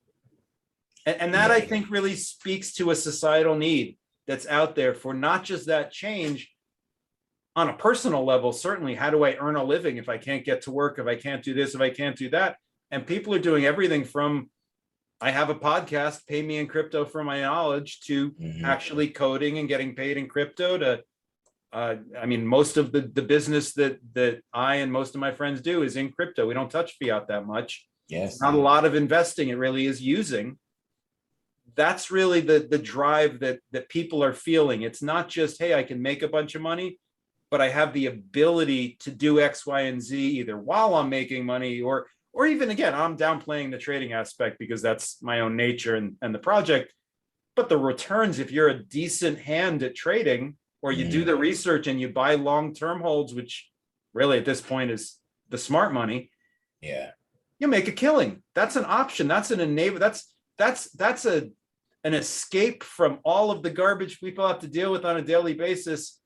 S3: And that, I think, really speaks to a societal need that's out there for not just that change on a personal level. Certainly, how do I earn a living if I can't get to work, if I can't do this, if I can't do that? And people are doing everything from, I have a podcast, pay me in crypto for my knowledge, to actually coding and getting paid in crypto to, most of the business that I and most of my friends do is in crypto. We don't touch fiat that much. Not a lot of investing. It really is using. That's really the drive that people are feeling. It's not just, hey, I can make a bunch of money, but I have the ability to do X, Y, and Z either while I'm making money or even, again, I'm downplaying the trading aspect because that's my own nature and the project. But the returns, if you're a decent hand at trading, or you do the research and you buy long-term holds, which really at this point is the smart money, you make a killing. That's an option. That's an enable. That's an escape from all of the garbage people have to deal with on a daily basis.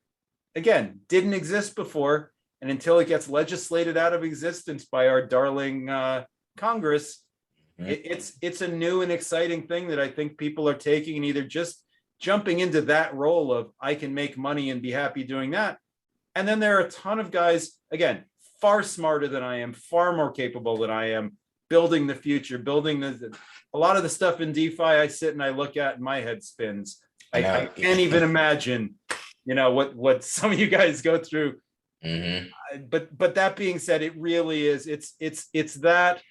S3: Again, didn't exist before. And until it gets legislated out of existence by our darling Congress, it's a new and exciting thing that I think people are taking and either just jumping into that role of, I can make money and be happy doing that. And then there are a ton of guys, again, far smarter than I am, far more capable than I am, building the future, a lot of the stuff in DeFi I sit and I look at and my head spins. I can't even imagine, what some of you guys go through. But that being said, it really is, it's that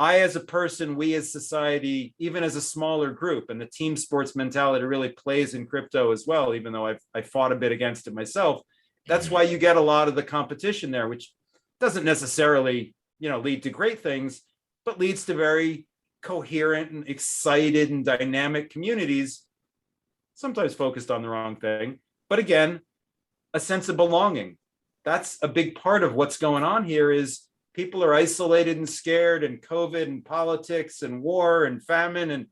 S3: I, as a person, we as society, even as a smaller group, and the team sports mentality really plays in crypto as well, even though I fought a bit against it myself. That's why you get a lot of the competition there, which doesn't necessarily, lead to great things, but leads to very coherent and excited and dynamic communities, sometimes focused on the wrong thing. But again, a sense of belonging. That's a big part of what's going on here is people are isolated and scared, and COVID and politics and war and famine. And,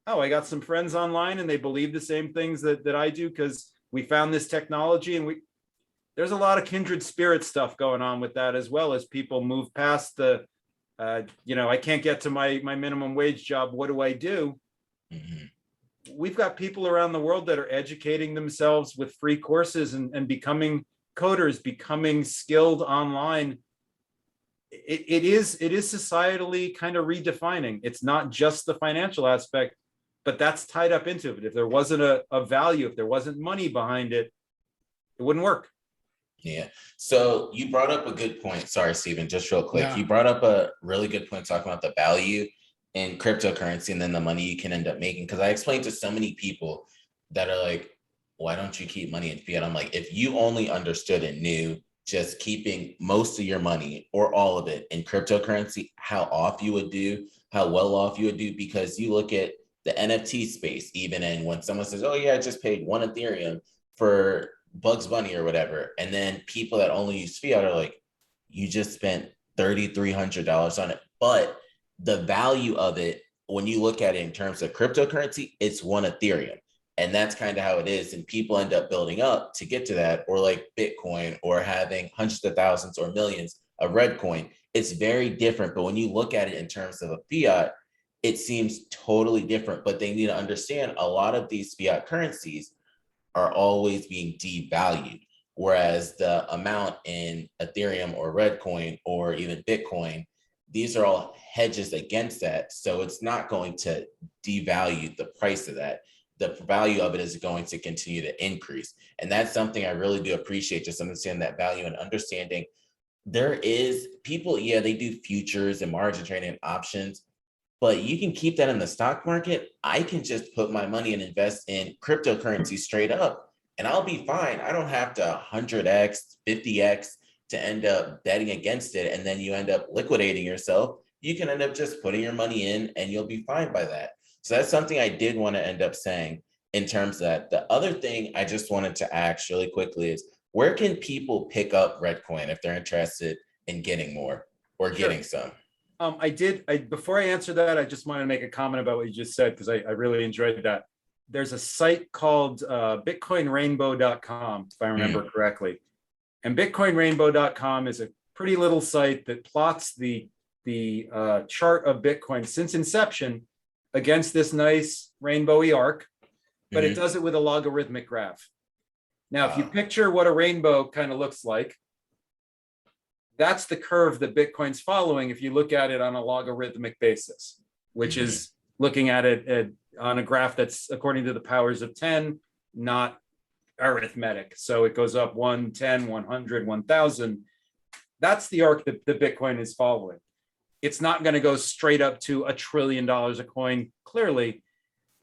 S3: I got some friends online and they believe the same things that I do because we found this technology, and there's a lot of kindred spirit stuff going on with that, as well as people move past the, I can't get to my minimum wage job. What do I do? We've got people around the world that are educating themselves with free courses and becoming coders, becoming skilled online. It is societally kind of redefining. It's not just the financial aspect, but that's tied up into it. If there wasn't a value, if there wasn't money behind it, it wouldn't work.
S1: Yeah. So you brought up a good point. Sorry, Stephen, just real quick. You brought up a really good point talking about the value in cryptocurrency and then the money you can end up making. Because I explained to so many people that are like, why don't you keep money in fiat? I'm like, if you only understood and knew just keeping most of your money or all of it in cryptocurrency, how off you would do, how well off you would do, because you look at the NFT space, even, and when someone says, oh yeah, I just paid 1 Ethereum for Bugs Bunny or whatever, and then people that only use fiat are like, you just spent $3,300 on it, but the value of it when you look at it in terms of cryptocurrency, it's one Ethereum. And that's kind of how it is. And people end up building up to get to that, or like Bitcoin, or having hundreds of thousands or millions of Reddcoin. It's very different. But when you look at it in terms of a fiat, it seems totally different. But they need to understand a lot of these fiat currencies are always being devalued. Whereas the amount in Ethereum or Reddcoin or even Bitcoin, these are all hedges against that. So it's not going to devalue the price of that. The value of it is going to continue to increase. And that's something I really do appreciate, just understand that value and understanding there is people, yeah, they do futures and margin trading and options, but you can keep that in the stock market. I can just put my money and invest in cryptocurrency straight up and I'll be fine. I don't have to 100x, 50x to end up betting against it. And then you end up liquidating yourself. You can end up just putting your money in and you'll be fine by that. So that's something I did want to end up saying in terms of that. The other thing I just wanted to ask really quickly is, where can people pick up Reddcoin if they're interested in getting more or getting some?
S3: Before I answer that, I just want to make a comment about what you just said, because I really enjoyed that. There's a site called bitcoinrainbow.com, if I remember correctly. And bitcoinrainbow.com is a pretty little site that plots the chart of Bitcoin since inception against this nice rainbowy arc, but it does it with a logarithmic graph. Now, if you picture what a rainbow kind of looks like, that's the curve that Bitcoin's following if you look at it on a logarithmic basis, which is looking at it on a graph that's according to the powers of 10, not arithmetic. So it goes up 1, 10, 100, 1,000. That's the arc that Bitcoin is following. It's not going to go straight up to $1 trillion a coin, clearly.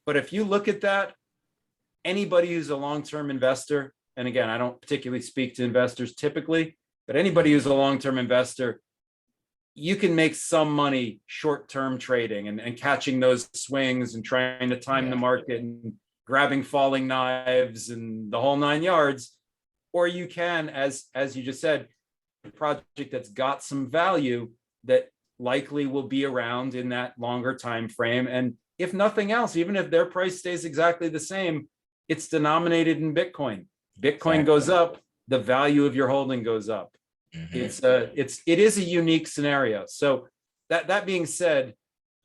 S3: But if you look at that, anybody who's a long-term investor, and again, I don't particularly speak to investors typically, but anybody who's a long-term investor, you can make some money short-term trading and catching those swings and trying to time the market and grabbing falling knives and the whole 9 yards. Or you can, as you just said, a project that's got some value that likely will be around in that longer time frame. And if nothing else, even if their price stays exactly the same, it's denominated in Bitcoin. Bitcoin goes up, the value of your holding goes up. It is a unique scenario. So that being said,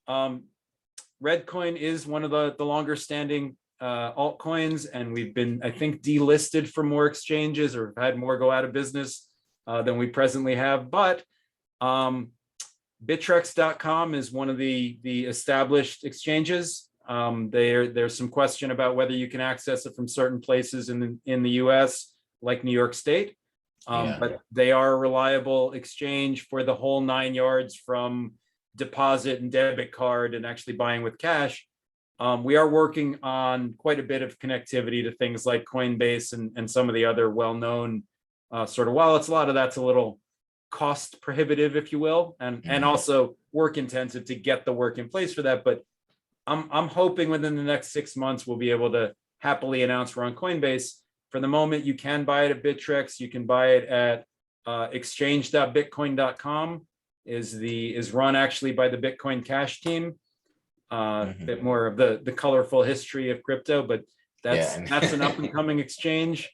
S3: Reddcoin is one of the longer standing altcoins, and we've been, I think, delisted from more exchanges or had more go out of business than we presently have. But Bittrex.com is one of the established exchanges. There's some question about whether you can access it from certain places in the US, like New York State. But they are a reliable exchange for the whole 9 yards, from deposit and debit card and actually buying with cash. We are working on quite a bit of connectivity to things like Coinbase and some of the other well-known sort of wallets. A lot of that's a little cost prohibitive, if you will, and also work intensive to get the work in place for that. But I'm hoping within the next 6 months we'll be able to happily announce we're on Coinbase. For the moment, you can buy it at Bittrex. You can buy it at exchange.bitcoin.com. is run actually by the Bitcoin Cash team. A bit more of the colorful history of crypto, but that's an up and coming exchange.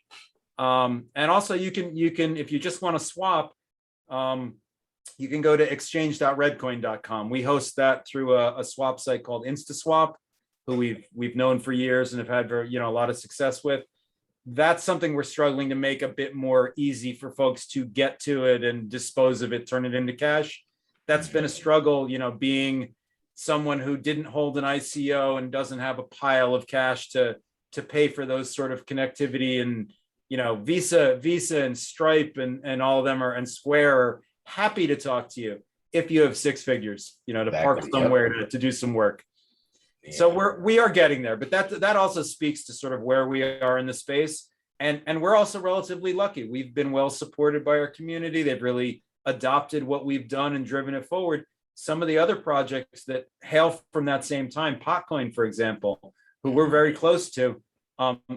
S3: And also you can if you just want to swap, you can go to exchange.redcoin.com. We host that through a swap site called InstaSwap, who we've known for years and have had a lot of success with. That's something we're struggling to make a bit more easy for folks to get to it and dispose of it, turn it into cash. That's been a struggle, being someone who didn't hold an ICO and doesn't have a pile of cash to pay for those sort of connectivity. And Visa and Stripe and all of them and Square are happy to talk to you if you have six figures, to park somewhere to do some work. Yeah. So we are getting there, but that also speaks to sort of where we are in the space. And we're also relatively lucky. We've been well supported by our community. They've really adopted what we've done and driven it forward. Some of the other projects that hail from that same time, Potcoin, for example, who we're very close to,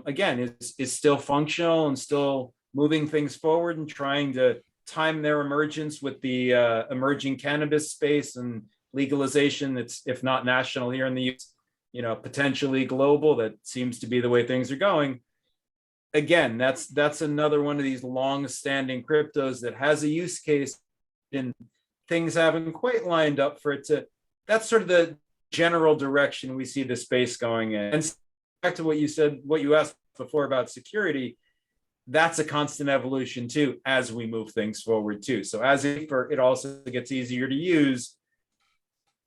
S3: again, is still functional and still moving things forward and trying to time their emergence with the emerging cannabis space and legalization that's, if not national here in the US, potentially global. That seems to be the way things are going. Again, that's another one of these long-standing cryptos that has a use case and things haven't quite lined up for it to. That's sort of the general direction we see the space going in. And back to what you said, what you asked before about security, that's a constant evolution too, as we move things forward too. So as it also gets easier to use,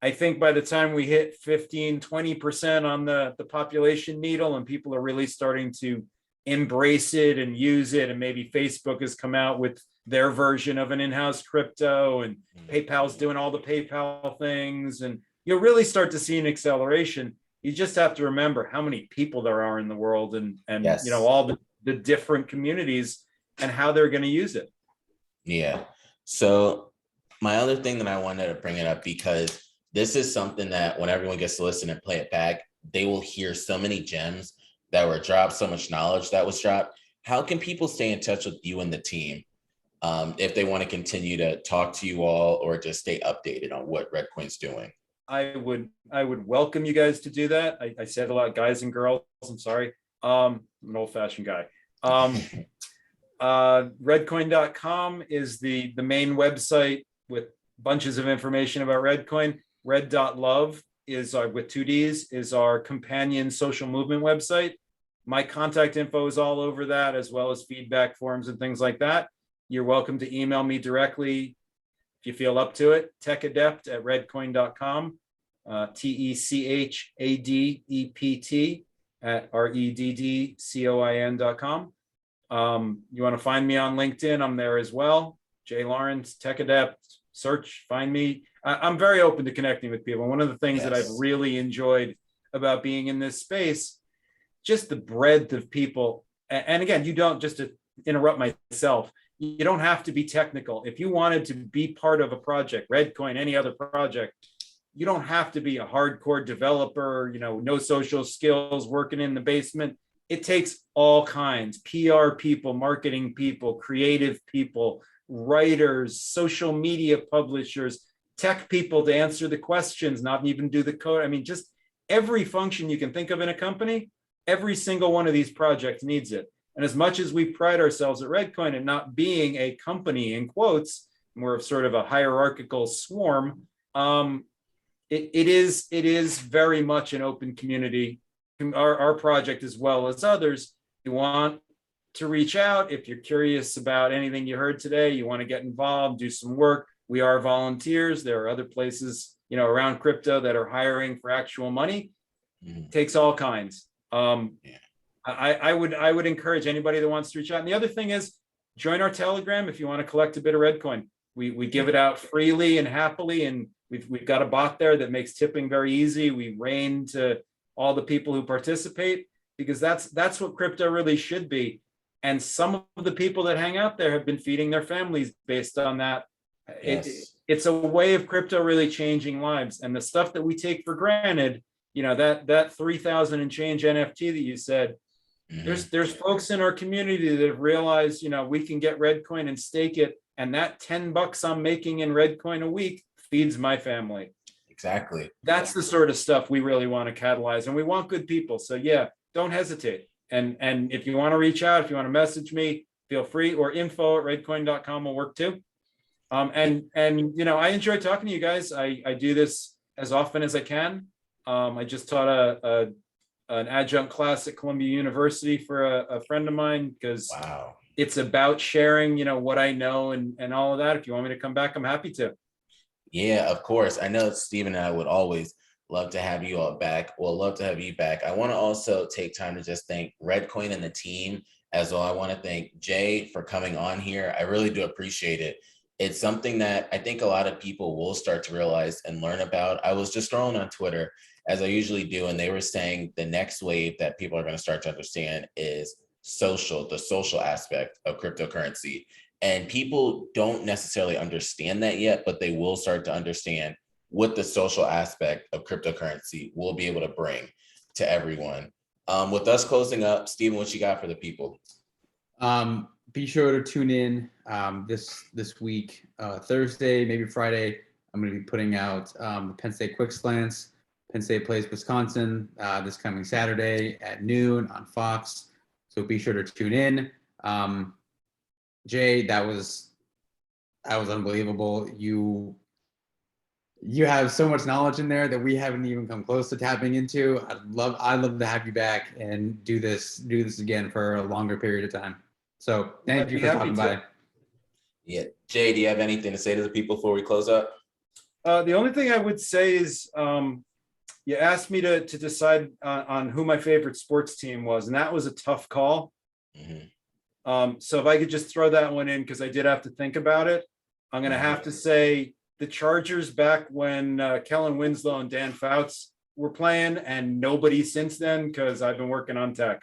S3: I think by the time we hit 15-20% on the population needle and people are really starting to embrace it and use it, and maybe Facebook has come out with their version of an in-house crypto, and PayPal's doing all the PayPal things, and you'll really start to see an acceleration. You just have to remember how many people there are in the world, and
S1: Yes.
S3: all the different communities and how they're going to use it.
S1: Yeah. So my other thing that I wanted to bring it up, because this is something that when everyone gets to listen and play it back, they will hear so many gems that were dropped, so much knowledge that was dropped. How can people stay in touch with you and the team if they want to continue to talk to you all or just stay updated on what Reddcoin's doing?
S3: I would welcome you guys to do that. I said a lot, guys and girls. I'm sorry. I'm an old-fashioned guy. Reddcoin.com is the main website with bunches of information about Reddcoin. Red.love is with 2 Ds is our companion social movement website. My contact info is all over that, as well as feedback forms and things like that. You're welcome to email me directly if you feel up to it. Tech Adept at redcoin.com. TECHADEPT at REDDCOIN.com. You want to find me on LinkedIn? I'm there as well. Jay Lawrence, Tech Adept, search, find me. I'm very open to connecting with people. One of the things that I've really enjoyed about being in this space, just the breadth of people. And again, you don't, just to interrupt myself, you don't have to be technical. If you wanted to be part of a project, Reddcoin, any other project, you don't have to be a hardcore developer, no social skills, working in the basement. It takes all kinds, PR people, marketing people, creative people, writers, social media publishers, tech people to answer the questions, not even do the code. I mean, just every function you can think of in a company, every single one of these projects needs it. And as much as we pride ourselves at Reddcoin in not being a company, in quotes, more of sort of a hierarchical swarm, it is very much an open community. Our project, as well as others, you want to reach out if you're curious about anything you heard today, you want to get involved, do some work. We are volunteers. There are other places, around crypto that are hiring for actual money. Takes all kinds. I would encourage anybody that wants to reach out. And the other thing is, join our Telegram if you want to collect a bit of Reddcoin. We give it out freely and happily, and we've got a bot there that makes tipping very easy. We rain to all the people who participate, because that's what crypto really should be. And some of the people that hang out there have been feeding their families based on that. It's a way of crypto really changing lives. And the stuff that we take for granted, that 3,000 and change NFT that you said, there's folks in our community that have realized, we can get Reddcoin and stake it, and that $10 I'm making in Reddcoin a week feeds my family.
S1: Exactly.
S3: That's the sort of stuff we really want to catalyze, and we want good people. So don't hesitate. And if you want to reach out, if you want to message me, feel free, or info@redcoin.com will work too. I enjoy talking to you guys. I do this as often as I can. I just taught an adjunct class at Columbia University for a friend of mine, because it's about sharing, what I know and all of that. If you want me to come back, I'm happy to.
S1: Yeah, of course. I know Stephen and I would always love to have you all back. Well, love to have you back. I want to also take time to just thank Reddcoin and the team as well. I want to thank Jay for coming on here. I really do appreciate it. It's something that I think a lot of people will start to realize and learn about. I was just scrolling on Twitter, as I usually do, and they were saying the next wave that people are going to start to understand is the social aspect of cryptocurrency. And people don't necessarily understand that yet, but they will start to understand what the social aspect of cryptocurrency will be able to bring to everyone. With us closing up, Stephen, what you got for the people?
S2: Be sure to tune in this week, Thursday, maybe Friday. I'm going to be putting out the Penn State Quick Slants. Penn State plays Wisconsin this coming Saturday at noon on Fox. So be sure to tune in. Jay, that was unbelievable. You have so much knowledge in there that we haven't even come close to tapping into. I'd love to have you back and do this again for a longer period of time. So thank you for stopping by.
S1: Yeah. Jay, do you have anything to say to the people before we close up?
S3: The only thing I would say is you asked me to decide on who my favorite sports team was, and that was a tough call.
S1: Mm-hmm.
S3: So if I could just throw that one in, because I did have to think about it, I'm going to have to say the Chargers back when Kellen Winslow and Dan Fouts were playing, and nobody since then, because I've been working on tech.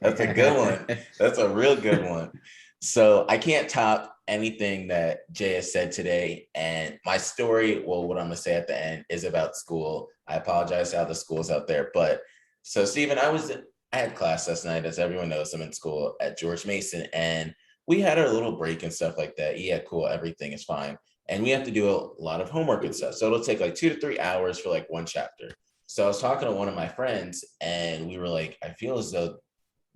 S1: That's a good one. That's a real good one. So I can't top anything that Jay has said today. And my story, well, what I'm going to say at the end is about school. I apologize to all the schools out there. But so, Stephen, I had class last night. As everyone knows, I'm in school at George Mason. And we had our little break and stuff like that. Yeah, cool. Everything is fine. And we have to do a lot of homework and stuff. So it'll take like 2 to 3 hours for like one chapter. So I was talking to one of my friends and we were like, I feel as though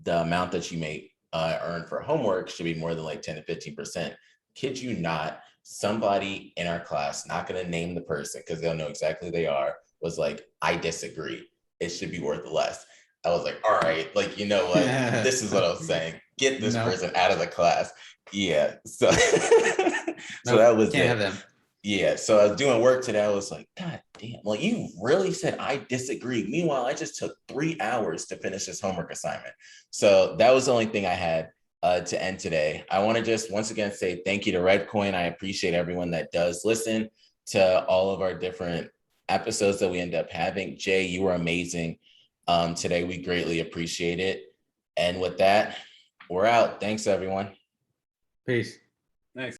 S1: the amount that you may earn for homework should be more than like 10 to 15%. Kid you not, somebody in our class, not going to name the person because they'll know exactly who they are, was like, I disagree. It should be worth less. I was like, all right, like, you know what? This is what I was saying. Get this person out of the class. Yeah. So, so that was
S2: can't have them.
S1: Yeah. So I was doing work today. I was like, God damn, like you really said I disagree. Meanwhile, I just took 3 hours to finish this homework assignment. So that was the only thing I had to end today. I want to just once again say thank you to Reddcoin. I appreciate everyone that does listen to all of our different episodes that we end up having. Jay, you were amazing today. We greatly appreciate it. And with that, we're out. Thanks, everyone.
S2: Peace.